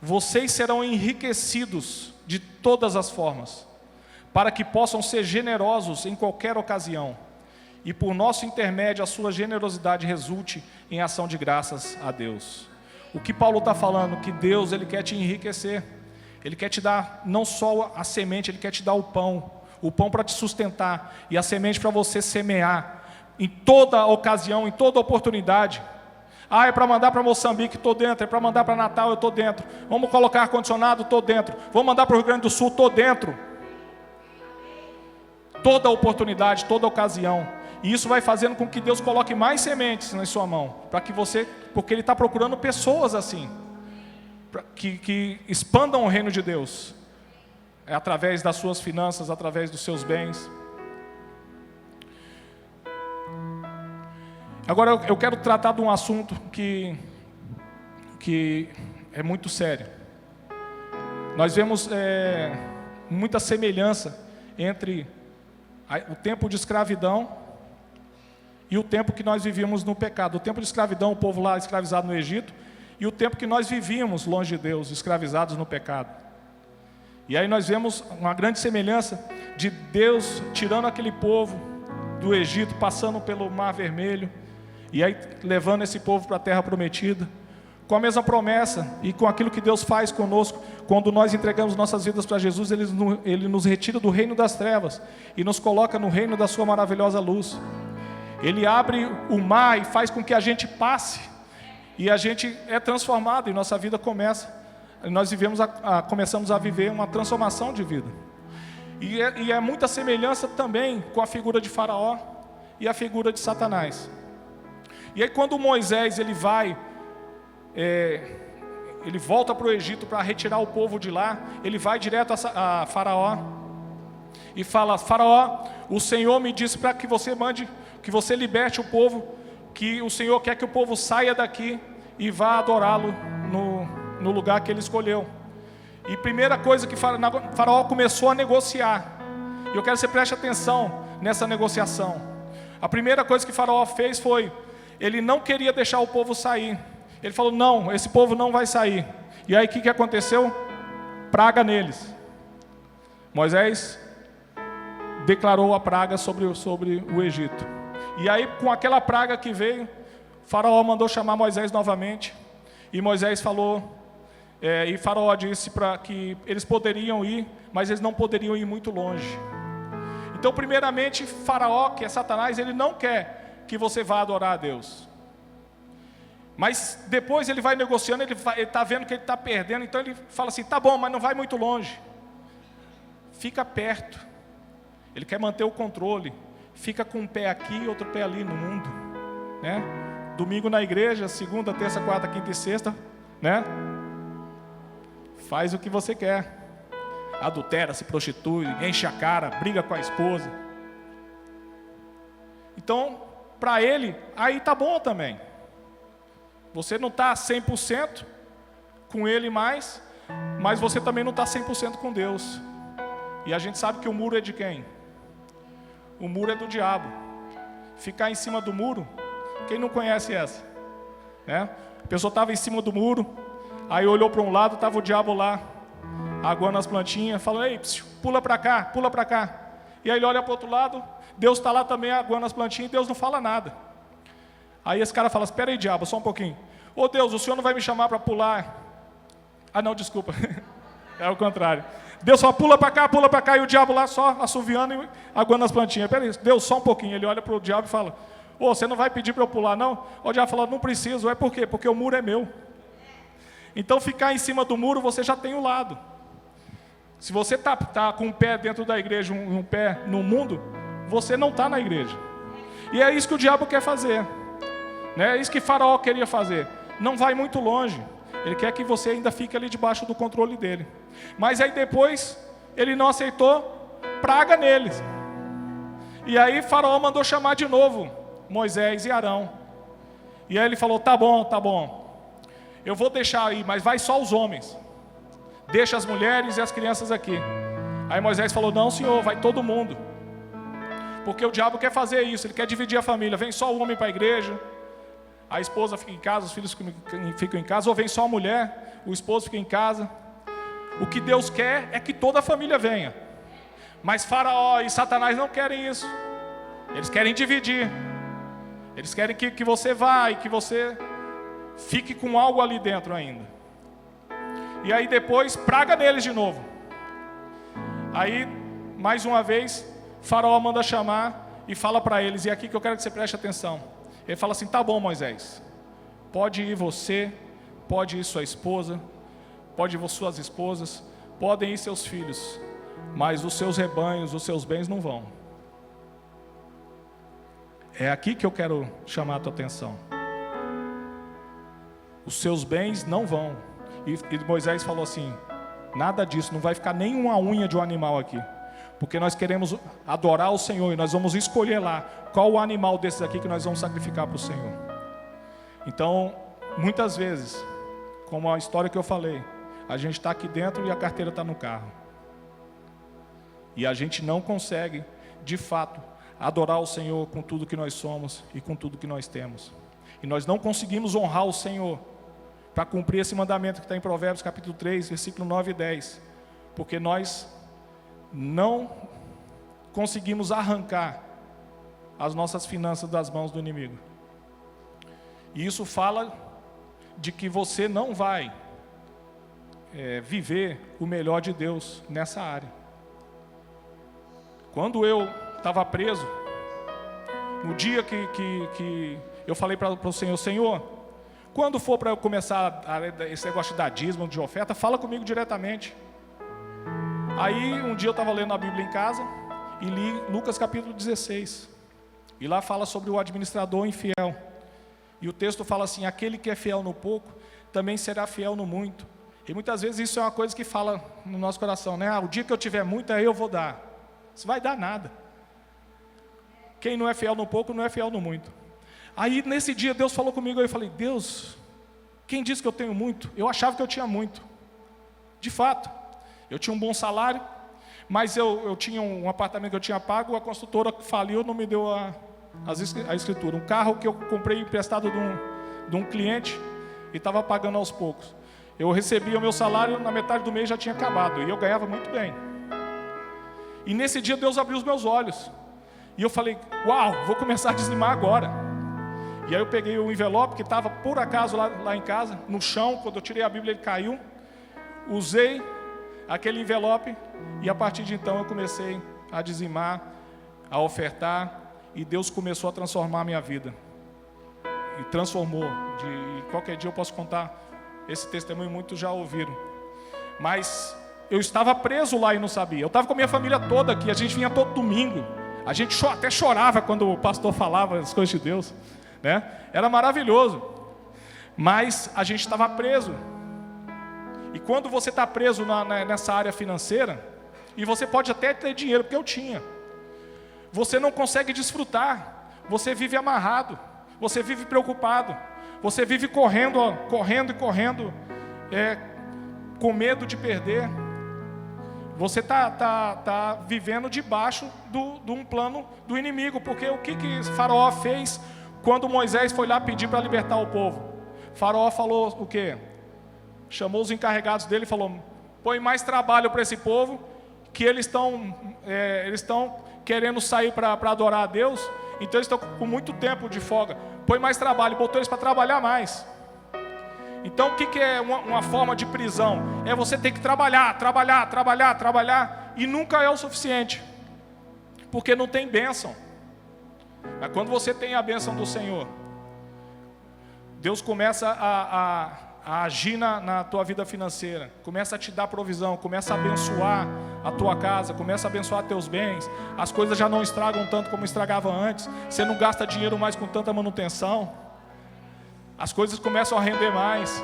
S1: Vocês serão enriquecidos de todas as formas, para que possam ser generosos em qualquer ocasião, e por nosso intermédio a sua generosidade resulte em ação de graças a Deus. O que Paulo está falando? Que Deus, Ele quer te enriquecer. Ele quer te dar não só a semente, Ele quer te dar o pão para te sustentar, e a semente para você semear, em toda ocasião, em toda oportunidade. É para mandar para Moçambique, estou dentro. É para mandar para Natal, eu estou dentro. Vamos colocar ar-condicionado, estou dentro. Vamos mandar para o Rio Grande do Sul, estou dentro. Toda oportunidade, toda ocasião. E isso vai fazendo com que Deus coloque mais sementes na sua mão, porque Ele está procurando pessoas assim, que expandam o reino de Deus, através das suas finanças, através dos seus bens. Agora eu quero tratar de um assunto que é muito sério. Nós vemos muita semelhança entre o tempo de escravidão e o tempo que nós vivíamos no pecado. O tempo de escravidão, o povo lá escravizado no Egito, e o tempo que nós vivíamos longe de Deus, escravizados no pecado. E aí nós vemos uma grande semelhança de Deus tirando aquele povo do Egito, passando pelo Mar Vermelho, e aí levando esse povo para a terra prometida, com a mesma promessa e com aquilo que Deus faz conosco. Quando nós entregamos nossas vidas para Jesus, Ele nos retira do reino das trevas e nos coloca no reino da sua maravilhosa luz. Ele abre o mar e faz com que a gente passe, e a gente é transformado, e nossa vida começa. Nós começamos a viver uma transformação de vida. E é muita semelhança também com a figura de Faraó e a figura de Satanás. E aí quando Moisés ele volta para o Egito para retirar o povo de lá, ele vai direto a Faraó e fala: Faraó, o Senhor me disse para que você que você liberte o povo, que o Senhor quer que o povo saia daqui e vá adorá-lo no lugar que ele escolheu. E primeira coisa que Faraó começou a negociar, e eu quero que você preste atenção nessa negociação. A primeira coisa que Faraó fez foi, ele não queria deixar o povo sair. Ele falou: não, esse povo não vai sair. E aí o que aconteceu? Praga neles. Moisés declarou a praga sobre o Egito. E aí com aquela praga que veio, Faraó mandou chamar Moisés novamente. E Moisés falou, e Faraó disse para que eles poderiam ir, mas eles não poderiam ir muito longe. Então primeiramente Faraó, que é Satanás, ele não quer que você vá adorar a Deus. Mas depois ele vai negociando, ele está vendo que ele está perdendo, então ele fala assim: tá bom, mas não vai muito longe. Fica perto. Ele quer manter o controle. Fica com um pé aqui e outro pé ali no mundo, né? Domingo na igreja, segunda, terça, quarta, quinta e sexta, né? Faz o que você quer. Adultera, se prostitui, enche a cara, briga com a esposa. Então, para ele, aí tá bom também. Você não está 100% com ele mais, mas você também não está 100% com Deus. E a gente sabe que o muro é de quem? O muro é do diabo. Ficar em cima do muro, quem não conhece essa? Né? A pessoa estava em cima do muro, aí olhou para um lado, estava o diabo lá, aguando as plantinhas, falando: ei, pula para cá, pula para cá. E aí ele olha para o outro lado, Deus está lá também aguando as plantinhas, e Deus não fala nada. Aí esse cara fala: espera aí, diabo, só um pouquinho. Ô Deus, o Senhor não vai me chamar para pular? Ah não, desculpa. É o contrário. Deus só pula para cá, e o diabo lá só assoviando e aguando as plantinhas. Pera aí, Deus, só um pouquinho. Ele olha para o diabo e fala: ô, você não vai pedir para eu pular não? O diabo fala: não preciso. É por quê? Porque o muro é meu. Então ficar em cima do muro, você já tem o lado. Se você tá com um pé dentro da igreja e um pé no mundo, você não está na igreja. E é isso que o diabo quer fazer, né? É isso que Faraó queria fazer. Não vai muito longe. Ele quer que você ainda fique ali debaixo do controle dele. Mas aí depois, ele não aceitou, praga neles. E aí Faraó mandou chamar de novo Moisés e Arão. E aí ele falou: tá bom. Eu vou deixar aí, mas vai só os homens. Deixa as mulheres e as crianças aqui. Aí Moisés falou: não, senhor, vai todo mundo. Porque o diabo quer fazer isso, ele quer dividir a família. Vem só o homem para a igreja, a esposa fica em casa, os filhos ficam em casa. Ou vem só a mulher, o esposo fica em casa. O que Deus quer é que toda a família venha. Mas Faraó e Satanás não querem isso. Eles querem dividir. Eles querem que você vá e que você fique com algo ali dentro ainda. E aí depois, praga neles de novo. Aí, mais uma vez, Faraó manda chamar e fala para eles, e é aqui que eu quero que você preste atenção. Ele fala assim: tá bom, Moisés, pode ir você, pode ir sua esposa, pode ir suas esposas, podem ir seus filhos, mas os seus rebanhos, os seus bens não vão. É aqui que eu quero chamar a tua atenção. Os seus bens não vão. E Moisés falou assim: nada disso, não vai ficar nenhuma unha de um animal aqui. Porque nós queremos adorar o Senhor e nós vamos escolher lá qual o animal desses aqui que nós vamos sacrificar para o Senhor. Então, muitas vezes, como a história que eu falei, a gente está aqui dentro e a carteira está no carro. E a gente não consegue, de fato, adorar o Senhor com tudo que nós somos e com tudo que nós temos. E nós não conseguimos honrar o Senhor para cumprir esse mandamento que está em Provérbios capítulo 3, versículo 9 e 10. Porque nós não conseguimos arrancar as nossas finanças das mãos do inimigo. E isso fala de que você não vai viver o melhor de Deus nessa área. Quando eu estava preso, no dia que eu falei para o Senhor: Senhor, quando for para eu começar esse negócio de dar dízimo, de oferta, fala comigo diretamente. Aí um dia eu estava lendo a Bíblia em casa e li Lucas capítulo 16. E lá fala sobre o administrador infiel. E o texto fala assim: aquele que é fiel no pouco, também será fiel no muito. E muitas vezes isso é uma coisa que fala no nosso coração, né? O dia que eu tiver muito, aí eu vou dar. Isso vai dar nada. Quem não é fiel no pouco, não é fiel no muito. Aí nesse dia Deus falou comigo, eu falei: Deus, quem disse que eu tenho muito? Eu achava que eu tinha muito. De fato, eu tinha um bom salário, mas eu tinha um apartamento que eu tinha pago, a construtora faliu, não me deu a escritura. Um carro que eu comprei emprestado de um cliente e estava pagando aos poucos. Eu recebia o meu salário, na metade do mês já tinha acabado, e eu ganhava muito bem. E nesse dia Deus abriu os meus olhos, e eu falei: uau, vou começar a dizimar agora. E aí eu peguei o envelope que estava por acaso lá em casa, no chão. Quando eu tirei a Bíblia ele caiu. Usei aquele envelope e a partir de então eu comecei a dizimar, a ofertar, e Deus começou a transformar a minha vida. E transformou. Qualquer dia eu posso contar esse testemunho, muitos já ouviram. Mas eu estava preso lá e não sabia. Eu estava com a minha família toda aqui, a gente vinha todo domingo. A gente até chorava quando o pastor falava as coisas de Deus, né? Era maravilhoso. Mas a gente estava preso. E quando você está preso nessa área financeira, e você pode até ter dinheiro, porque eu tinha, você não consegue desfrutar, você vive amarrado, você vive preocupado, você vive correndo, com medo de perder. Você está vivendo debaixo de um plano do inimigo, porque o que Faraó fez quando Moisés foi lá pedir para libertar o povo? Faraó falou o quê? Chamou os encarregados dele e falou: põe mais trabalho para esse povo, que eles estão querendo sair para adorar a Deus, então eles estão com muito tempo de folga. Põe mais trabalho, botou eles para trabalhar mais. Então o que é uma forma de prisão? É você ter que trabalhar, e nunca é o suficiente, porque não tem bênção. Mas quando você tem a bênção do Senhor, Deus começa a agir na tua vida financeira, começa a te dar provisão, começa a abençoar a tua casa, começa a abençoar teus bens. As coisas já não estragam tanto como estragavam antes, você não gasta dinheiro mais com tanta manutenção, as coisas começam a render mais,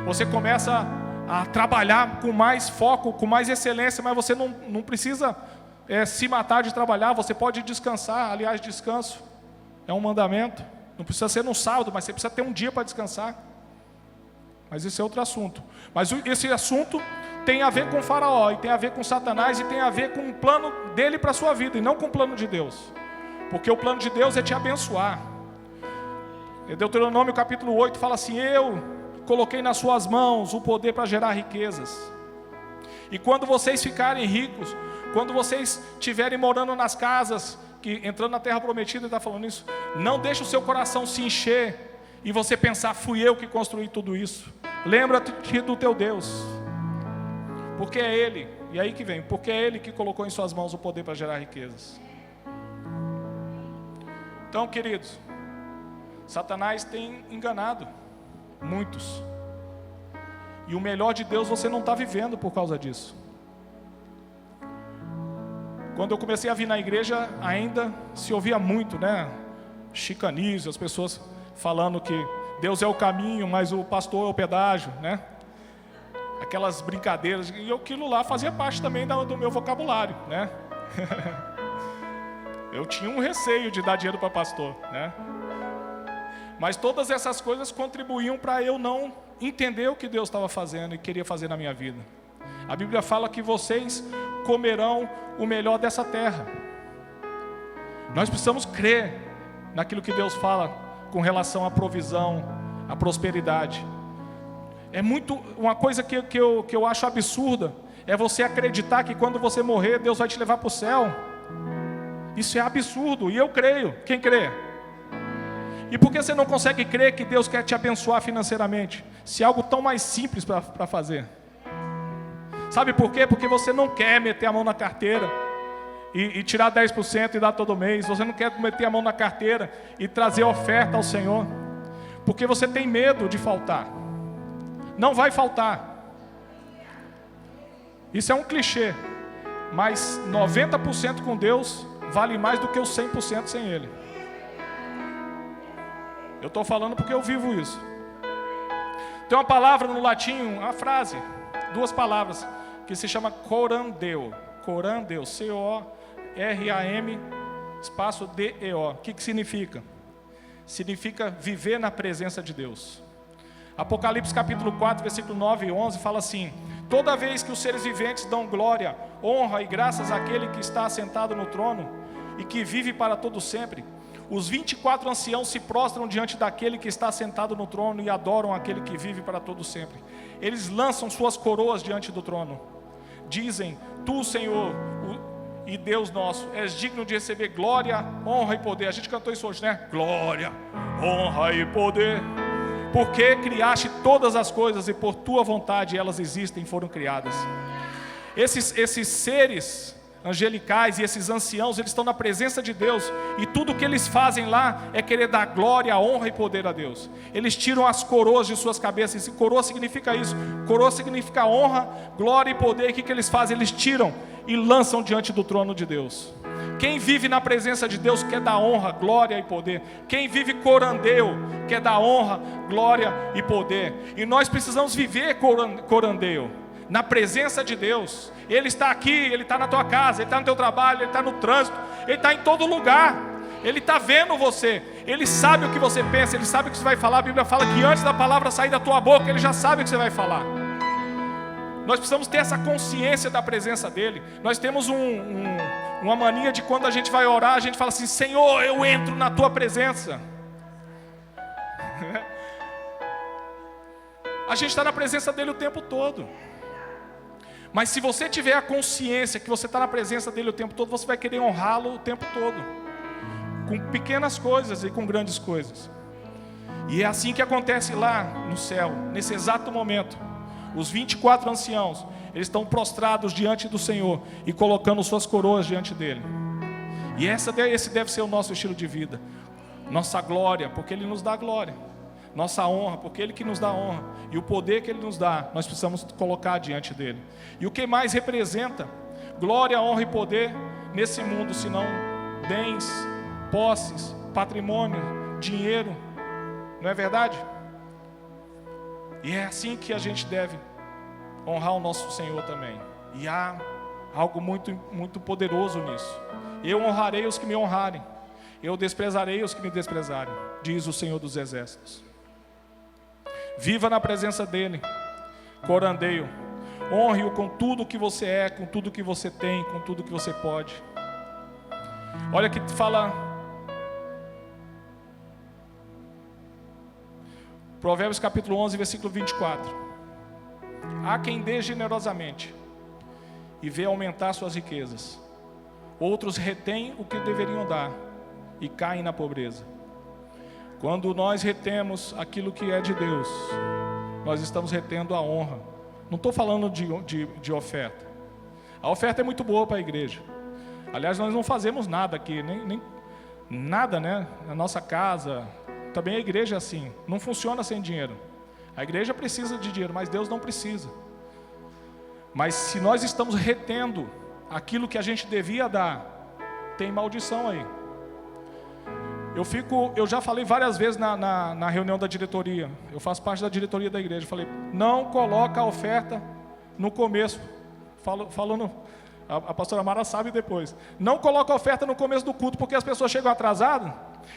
S1: você começa a trabalhar com mais foco, com mais excelência, mas você não precisa se matar de trabalhar, você pode descansar. Aliás, descanso é um mandamento, não precisa ser no sábado, mas você precisa ter um dia para descansar. Mas esse é outro assunto. Mas esse assunto tem a ver com Faraó, e tem a ver com Satanás, e tem a ver com o plano dele para a sua vida, e não com o plano de Deus. Porque o plano de Deus é te abençoar. Deuteronômio capítulo 8 fala assim: eu coloquei nas suas mãos o poder para gerar riquezas. E quando vocês ficarem ricos, quando vocês estiverem morando nas casas, entrando na terra prometida, ele está falando isso, não deixe o seu coração se encher e você pensar: fui eu que construí tudo isso. Lembra-te do teu Deus, porque é Ele, e aí que vem, porque é Ele que colocou em suas mãos o poder para gerar riquezas. Então, queridos, Satanás tem enganado muitos, e o melhor de Deus você não está vivendo por causa disso. Quando eu comecei a vir na igreja, ainda se ouvia muito, né? chicanismo, as pessoas falando que Deus é o caminho, mas o pastor é o pedágio, né? Aquelas brincadeiras, e aquilo lá fazia parte também do meu vocabulário, né? Eu tinha um receio de dar dinheiro para pastor, né? Mas todas essas coisas contribuíam para eu não entender o que Deus estava fazendo e queria fazer na minha vida. A Bíblia fala que vocês comerão o melhor dessa terra. Nós precisamos crer naquilo que Deus fala com relação à provisão, à prosperidade. É muito, uma coisa que eu acho absurda, é você acreditar que quando você morrer, Deus vai te levar para o céu. Isso é absurdo, e eu creio. Quem crê? E por que você não consegue crer que Deus quer te abençoar financeiramente? Se é algo tão mais simples para fazer. Sabe por quê? Porque você não quer meter a mão na carteira e tirar 10% e dar todo mês. Você não quer meter a mão na carteira e trazer oferta ao Senhor. Porque você tem medo de faltar. Não vai faltar. Isso é um clichê. Mas 90% com Deus vale mais do que os 100% sem Ele. Eu estou falando porque eu vivo isso. Tem uma palavra no latim, uma frase, 2 palavras, que se chama corandeo. Corandeo, C-O-R-A-M, espaço D-E-O. O que significa? Significa viver na presença de Deus. Apocalipse capítulo 4, versículo 9 e 11 fala assim: toda vez que os seres viventes dão glória, honra e graças àquele que está assentado no trono e que vive para todo sempre, os 24 anciãos se prostram diante daquele que está sentado no trono e adoram aquele que vive para todo sempre. Eles lançam suas coroas diante do trono. Dizem: Tu, Senhor, e Deus nosso, és digno de receber glória, honra e poder. A gente cantou isso hoje, né? Glória, honra e poder. Porque criaste todas as coisas e por tua vontade elas existem e foram criadas. Esses seres angelicais e esses anciãos, eles estão na presença de Deus, e tudo que eles fazem lá é querer dar glória, honra e poder a Deus. Eles tiram as coroas de suas cabeças, e coroa significa isso, coroa significa honra, glória e poder. E o que eles fazem? Eles tiram e lançam diante do trono de Deus. Quem vive na presença de Deus quer dar honra, glória e poder. Quem vive corandeu quer dar honra, glória e poder. E nós precisamos viver corandeu na presença de Deus. Ele está aqui, Ele está na tua casa, Ele está no teu trabalho, Ele está no trânsito, Ele está em todo lugar. Ele está vendo você, Ele sabe o que você pensa, Ele sabe o que você vai falar. A Bíblia fala que antes da palavra sair da tua boca, Ele já sabe o que você vai falar. Nós precisamos ter essa consciência da presença dEle. Nós temos uma mania de quando a gente vai orar, a gente fala assim: Senhor, eu entro na tua presença. A gente está na presença dEle o tempo todo. Mas se você tiver a consciência que você está na presença dEle o tempo todo, você vai querer honrá-lo o tempo todo, com pequenas coisas e com grandes coisas. E é assim que acontece lá no céu, nesse exato momento. Os 24 anciãos, eles estão prostrados diante do Senhor e colocando suas coroas diante dEle. E esse deve ser o nosso estilo de vida. Nossa glória, porque Ele nos dá glória. Nossa honra, porque Ele que nos dá honra. E o poder que Ele nos dá, nós precisamos colocar diante dEle. E o que mais representa glória, honra e poder nesse mundo, senão bens, posses, patrimônio, dinheiro? Não é verdade? E é assim que a gente deve honrar o nosso Senhor também. E há algo muito, muito poderoso nisso. Eu honrarei os que me honrarem, eu desprezarei os que me desprezarem, diz o Senhor dos Exércitos. Viva na presença dEle, corandeio. Honre-o com tudo que você é, com tudo que você tem, com tudo que você pode. Olha que fala Provérbios capítulo 11, versículo 24. Há quem dê generosamente e vê aumentar suas riquezas. Outros retêm o que deveriam dar e caem na pobreza. Quando nós retemos aquilo que é de Deus, nós estamos retendo a honra. Não estou falando de oferta. A oferta é muito boa para a igreja. Aliás, nós não fazemos nada aqui, nem nada, né? Na nossa casa, também a igreja é assim. Não funciona sem dinheiro. A igreja precisa de dinheiro, mas Deus não precisa. Mas se nós estamos retendo aquilo que a gente devia dar, tem maldição aí. Eu já falei várias vezes na reunião da diretoria, eu faço parte da diretoria da igreja, falei, não coloca a oferta no começo, falando, a pastora Mara sabe depois, não coloca a oferta no começo do culto, porque as pessoas chegam atrasadas,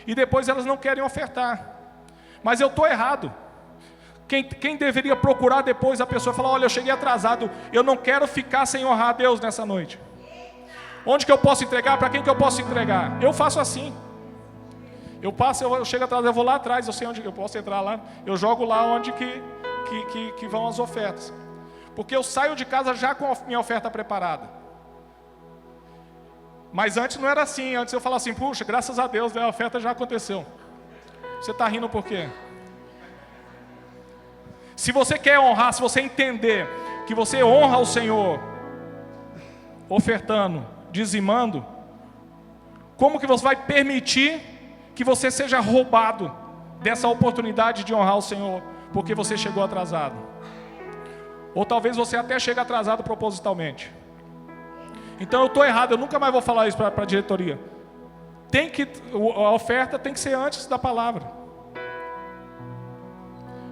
S1: e depois elas não querem ofertar, mas eu estou errado. Quem deveria procurar depois a pessoa falar, olha, eu cheguei atrasado, eu não quero ficar sem honrar a Deus nessa noite. Onde que eu posso entregar? Para quem que eu posso entregar? Eu faço assim. Eu chego atrás, eu vou lá atrás, eu sei onde eu posso entrar lá, eu jogo lá onde que vão as ofertas. Porque eu saio de casa já com a minha oferta preparada. Mas antes não era assim, antes eu falava assim, puxa, graças a Deus, a oferta já aconteceu. Você está rindo por quê? Se você quer honrar, se você entender que você honra o Senhor, ofertando, dizimando, como que você vai permitir que você seja roubado dessa oportunidade de honrar o Senhor, porque você chegou atrasado? Ou talvez você até chegue atrasado propositalmente. Então eu estou errado, eu nunca mais vou falar isso para a diretoria. A oferta tem que ser antes da palavra.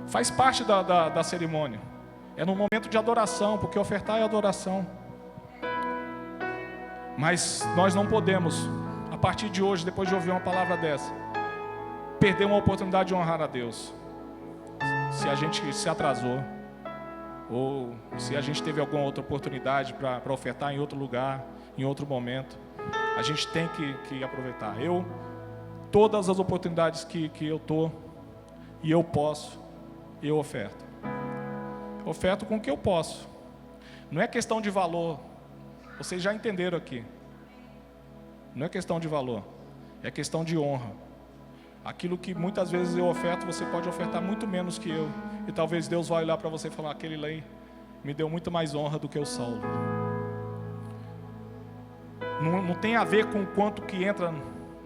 S1: Faz parte da cerimônia. É no momento de adoração, porque ofertar é adoração. Mas nós não podemos, a partir de hoje, depois de ouvir uma palavra dessa, perder uma oportunidade de honrar a Deus. Se a gente se atrasou, ou se a gente teve alguma outra oportunidade para ofertar em outro lugar, em outro momento, a gente tem que aproveitar. Todas as oportunidades que eu estou e eu posso, eu oferto. Oferto com o que eu posso. Não é questão de valor. Vocês já entenderam aqui. Não é questão de valor. É questão de honra. Aquilo que muitas vezes eu oferto, você pode ofertar muito menos que eu. E talvez Deus vai olhar para você e falar, aquele lá me deu muito mais honra do que o Saulo. Não tem a ver com quanto que entra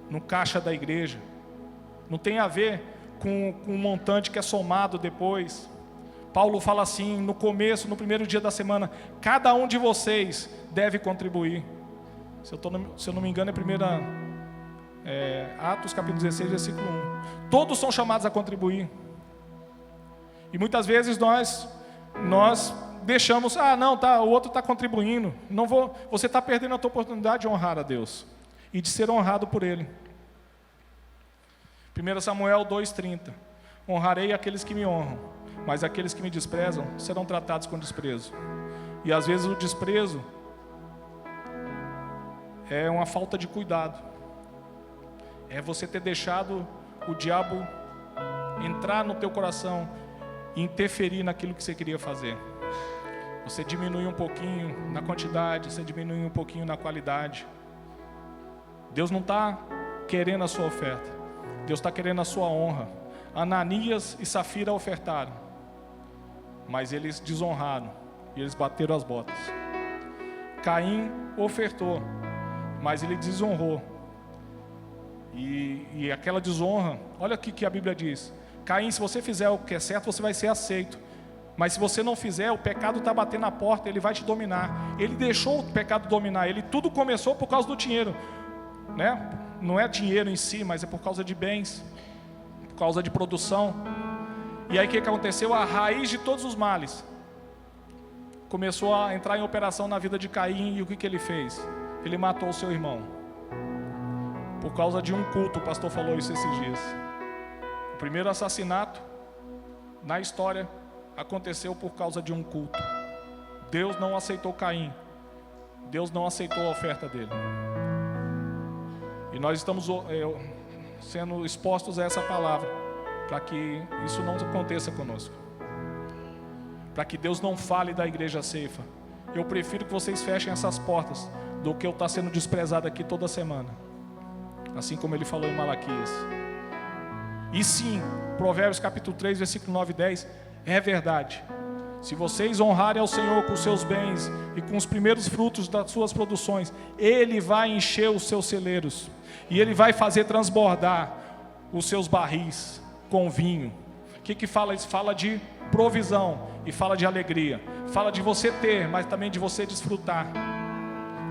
S1: no caixa da igreja. Não tem a ver com o montante que é somado depois. Paulo fala assim, no começo, no primeiro dia da semana, cada um de vocês deve contribuir. Se eu não me engano, Atos capítulo 16, versículo 1. Todos são chamados a contribuir. E muitas vezes nós deixamos, o outro está contribuindo. Você está perdendo a tua oportunidade de honrar a Deus e de ser honrado por Ele. 1 Samuel 2,30. Honrarei aqueles que me honram, mas aqueles que me desprezam serão tratados com desprezo. E às vezes o desprezo é uma falta de cuidado. É você ter deixado o diabo entrar no teu coração e interferir naquilo que você queria fazer. Você diminui um pouquinho na quantidade, você diminui um pouquinho na qualidade. Deus não está querendo a sua oferta, Deus está querendo a sua honra. Ananias e Safira ofertaram, mas eles desonraram e eles bateram as botas. Caim ofertou, mas ele desonrou. E aquela desonra, olha o que a Bíblia diz. Caim, se você fizer o que é certo, você vai ser aceito. Mas se você não fizer, o pecado está batendo na porta, ele vai te dominar. Ele deixou o pecado dominar ele. Tudo começou por causa do dinheiro, né? Não é dinheiro em si, mas é por causa de bens, por causa de produção. E aí o que aconteceu? A raiz de todos os males começou a entrar em operação na vida de Caim. E o que ele fez? Ele matou o seu irmão. Por causa de um culto, o pastor falou isso esses dias. O primeiro assassinato na história aconteceu por causa de um culto. Deus não aceitou Caim. Deus não aceitou a oferta dele. E nós estamos sendo expostos a essa palavra, para que isso não aconteça conosco, para que Deus não fale da igreja Ceifa. Eu prefiro que vocês fechem essas portas do que eu estar sendo desprezado aqui toda semana, assim como ele falou em Malaquias. E sim, Provérbios capítulo 3, versículo 9 e 10, é verdade. Se vocês honrarem ao Senhor com os seus bens e com os primeiros frutos das suas produções, Ele vai encher os seus celeiros e Ele vai fazer transbordar os seus barris com vinho. O que fala isso? Fala de provisão e fala de alegria. Fala de você ter, mas também de você desfrutar.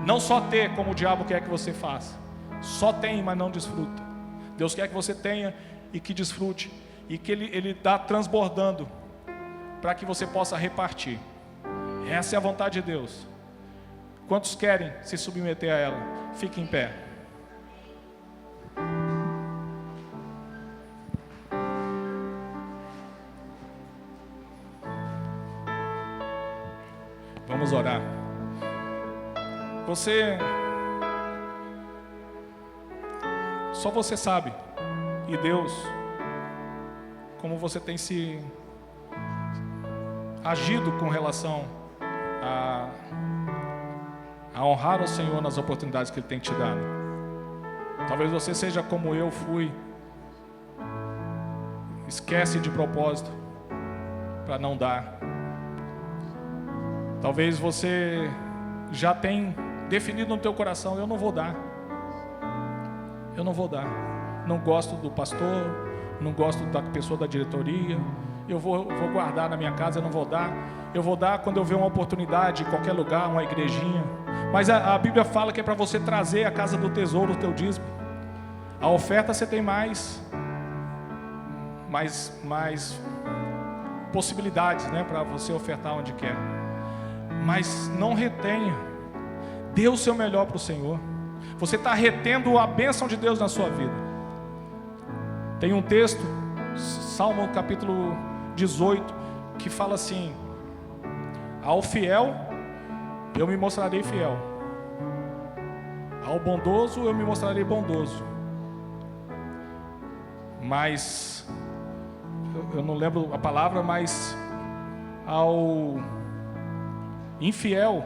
S1: Não só ter como o diabo quer que você faça. Só tem, mas não desfruta. Deus quer que você tenha e que desfrute, e que Ele está transbordando, para que você possa repartir. Essa é a vontade de Deus. Quantos querem se submeter a ela? Fique em pé. Vamos orar. Só você sabe, e Deus, como você tem se agido com relação a honrar o Senhor nas oportunidades que Ele tem te dado. Talvez você seja como eu fui, esquece de propósito para não dar. Talvez você já tenha definido no teu coração: eu não vou dar. Eu não vou dar. Não gosto do pastor, não gosto da pessoa da diretoria. Eu vou guardar na minha casa, eu não vou dar. Eu vou dar quando eu ver uma oportunidade em qualquer lugar, uma igrejinha. Mas a Bíblia fala que é para você trazer a casa do tesouro o teu dízimo. A oferta você tem mais possibilidades, né, para você ofertar onde quer. Mas não retenha. Dê o seu melhor para o Senhor. Você está retendo a bênção de Deus na sua vida. Tem um texto, Salmo capítulo 18, que fala assim: ao fiel eu me mostrarei fiel, ao bondoso eu me mostrarei bondoso. Mas eu não lembro a palavra, mas ao infiel,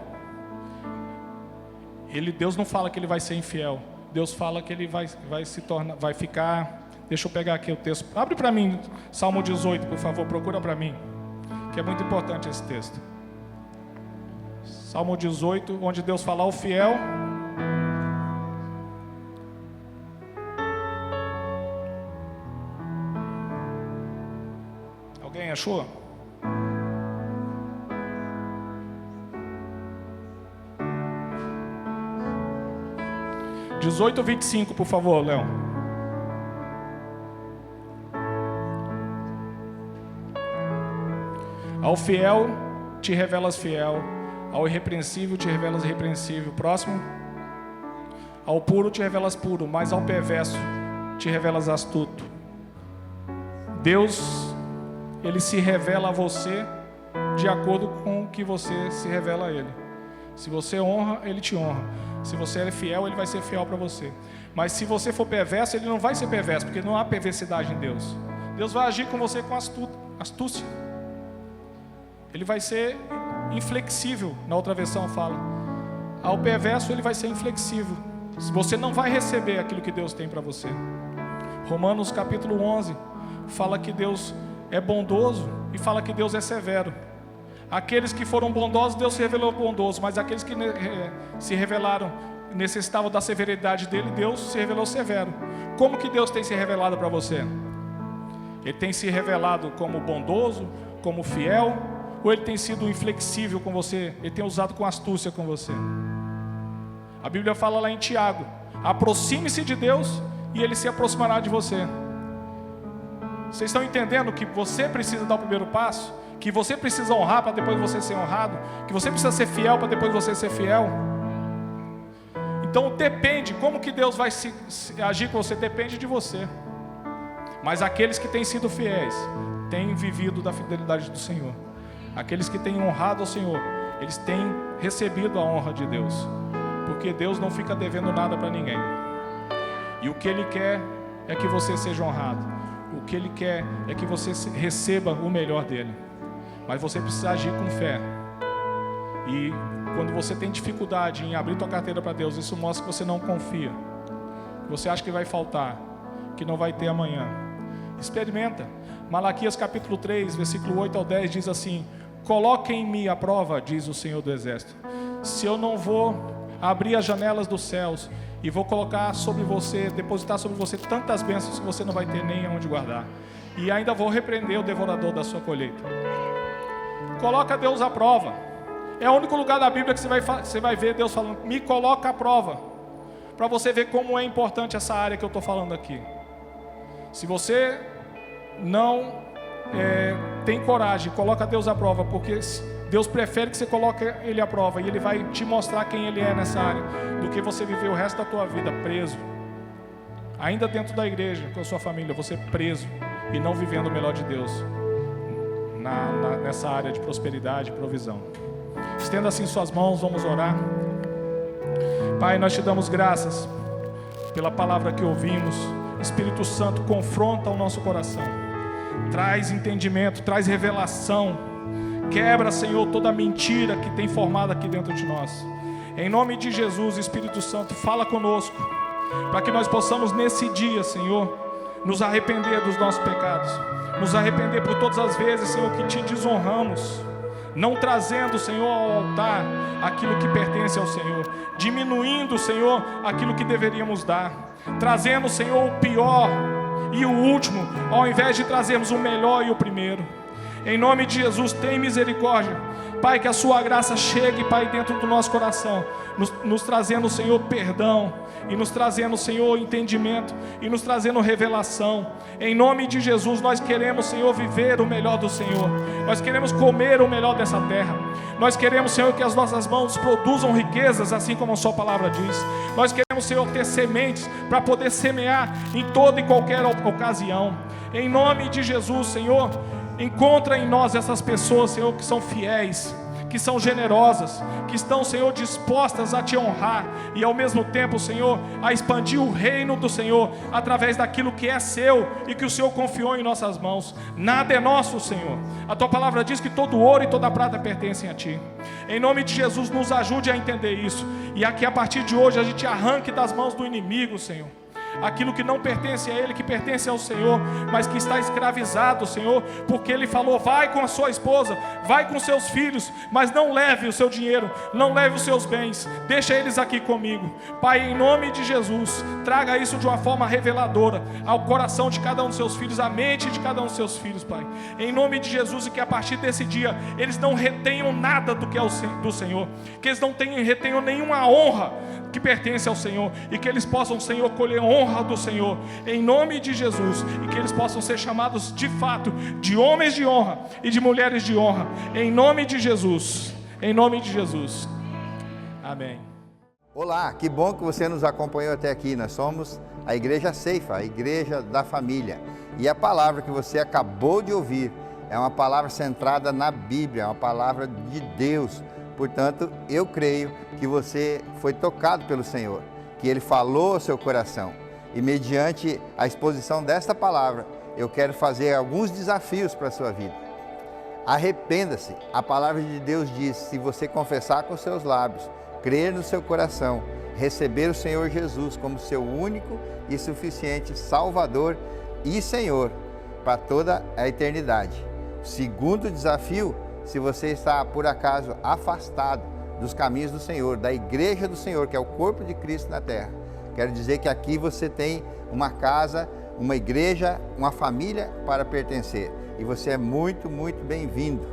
S1: Deus não fala que ele vai ser infiel. Deus fala que ele vai se tornar, vai ficar. Deixa eu pegar aqui o texto. Abre para mim, Salmo 18, por favor, procura para mim, que é muito importante esse texto. Salmo 18, onde Deus fala ao fiel. Alguém achou? (18, 25, por favor, Léo. Ao fiel te revelas fiel, ao irrepreensível te revelas irrepreensível. Próximo. Ao puro te revelas puro, mas ao perverso te revelas astuto. Deus, Ele se revela a você de acordo com o que você se revela a Ele. Se você honra, Ele te honra. Se você é fiel, Ele vai ser fiel para você. Mas se você for perverso, Ele não vai ser perverso, porque não há perversidade em Deus. Deus vai agir com você com astúcia. Ele vai ser inflexível. Na outra versão fala: ao perverso Ele vai ser inflexível. Você não vai receber aquilo que Deus tem para você. Romanos capítulo 11 fala que Deus é bondoso e fala que Deus é severo. Aqueles que foram bondosos, Deus se revelou bondoso, mas aqueles que se revelaram, necessitavam da severidade dele, Deus se revelou severo. Como que Deus tem se revelado para você? Ele tem se revelado como bondoso, como fiel, ou Ele tem sido inflexível com você? Ele tem usado com astúcia com você? A Bíblia fala lá em Tiago: aproxime-se de Deus e Ele se aproximará de você. Vocês estão entendendo que você precisa dar o primeiro passo? Que você precisa honrar para depois você ser honrado? Que você precisa ser fiel para depois você ser fiel? Então depende, como que Deus vai agir com você, depende de você. Mas aqueles que têm sido fiéis, têm vivido da fidelidade do Senhor. Aqueles que têm honrado ao Senhor, eles têm recebido a honra de Deus. Porque Deus não fica devendo nada para ninguém. E o que Ele quer é que você seja honrado. O que Ele quer é que você receba o melhor dEle. Mas você precisa agir com fé. E quando você tem dificuldade em abrir tua carteira para Deus, isso mostra que você não confia. Você acha que vai faltar, que não vai ter amanhã. Experimenta. Malaquias capítulo 3, versículo 8 ao 10 diz assim: coloquem-me à prova, diz o Senhor do Exército, se eu não vou abrir as janelas dos céus e vou colocar sobre você, depositar sobre você tantas bênçãos que você não vai ter nem onde guardar. E ainda vou repreender o devorador da sua colheita. Coloca Deus à prova. É o único lugar da Bíblia que você vai ver Deus falando: me coloca à prova, para você ver como é importante essa área que eu estou falando aqui. Se você não tem coragem, coloca Deus à prova, porque Deus prefere que você coloque Ele à prova, e Ele vai te mostrar quem Ele é nessa área, do que você viver o resto da tua vida preso, ainda dentro da igreja, com a sua família, você preso e não vivendo o melhor de Deus nessa área de prosperidade e provisão. Estenda assim suas mãos, vamos orar. Pai, nós te damos graças pela palavra que ouvimos. Espírito Santo, confronta o nosso coração, traz entendimento, traz revelação, quebra, Senhor, toda mentira que tem formado aqui dentro de nós. Em nome de Jesus, Espírito Santo, fala conosco, para que nós possamos nesse dia, Senhor, nos arrepender dos nossos pecados, nos arrepender por todas as vezes, Senhor, que te desonramos, não trazendo, Senhor, ao altar aquilo que pertence ao Senhor, diminuindo, Senhor, aquilo que deveríamos dar, trazendo, Senhor, o pior e o último, ao invés de trazermos o melhor e o primeiro. Em nome de Jesus, tem misericórdia, Pai, que a sua graça chegue, Pai, dentro do nosso coração, nos trazendo, Senhor, perdão, e nos trazendo, Senhor, entendimento, e nos trazendo revelação. Em nome de Jesus, nós queremos, Senhor, viver o melhor do Senhor, nós queremos comer o melhor dessa terra, nós queremos, Senhor, que as nossas mãos produzam riquezas, assim como a sua palavra diz. Nós queremos, Senhor, ter sementes para poder semear em toda e qualquer ocasião. Em nome de Jesus, Senhor, encontra em nós essas pessoas, Senhor, que são fiéis, que são generosas, que estão, Senhor, dispostas a te honrar e ao mesmo tempo, Senhor, a expandir o reino do Senhor através daquilo que é seu e que o Senhor confiou em nossas mãos. Nada é nosso, Senhor. A tua palavra diz que todo ouro e toda prata pertencem a ti. Em nome de Jesus, nos ajude a entender isso, e aqui a partir de hoje a gente arranque das mãos do inimigo, Senhor, aquilo que não pertence a Ele, que pertence ao Senhor, mas que está escravizado, Senhor, porque Ele falou: vai com a sua esposa, vai com seus filhos, mas não leve o seu dinheiro, não leve os seus bens, deixa eles aqui comigo. Pai, em nome de Jesus, traga isso de uma forma reveladora ao coração de cada um dos seus filhos, à mente de cada um dos seus filhos, Pai, em nome de Jesus, e que a partir desse dia eles não retenham nada do que é do Senhor, que eles não retenham nenhuma honra que pertence ao Senhor, e que eles possam, Senhor, colher honra do Senhor, em nome de Jesus, e que eles possam ser chamados de fato de homens de honra e de mulheres de honra, em nome de Jesus, em nome de Jesus, amém.
S2: Olá, que bom que você nos acompanhou até aqui. Nós somos a Igreja Ceifa, a Igreja da Família, e a palavra que você acabou de ouvir é uma palavra centrada na Bíblia, é uma palavra de Deus. Portanto, eu creio que você foi tocado pelo Senhor, que Ele falou ao seu coração. E mediante a exposição desta palavra, eu quero fazer alguns desafios para a sua vida. Arrependa-se. A palavra de Deus diz: se você confessar com seus lábios, crer no seu coração, receber o Senhor Jesus como seu único e suficiente Salvador e Senhor para toda a eternidade. Segundo desafio: se você está, por acaso, afastado dos caminhos do Senhor, da igreja do Senhor, que é o corpo de Cristo na terra, quero dizer que aqui você tem uma casa, uma igreja, uma família para pertencer. E você é muito, muito bem-vindo.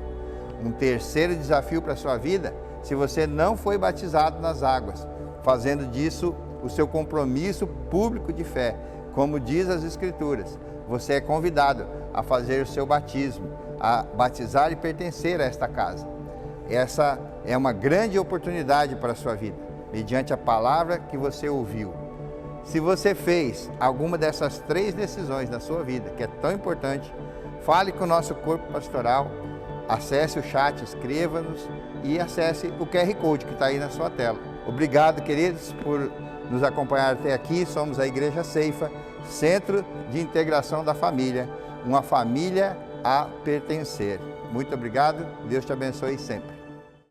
S2: Um terceiro desafio para a sua vida: se você não foi batizado nas águas, fazendo disso o seu compromisso público de fé, como diz as Escrituras, você é convidado a fazer o seu batismo, a batizar e pertencer a esta casa. Essa é uma grande oportunidade para a sua vida, mediante a palavra que você ouviu. Se você fez alguma dessas 3 decisões na sua vida, que é tão importante, fale com o nosso corpo pastoral, acesse o chat, escreva-nos e acesse o QR Code que está aí na sua tela. Obrigado, queridos, por nos acompanhar até aqui. Somos a Igreja Ceifa, Centro de Integração da Família, uma família a pertencer. Muito obrigado, Deus te abençoe sempre.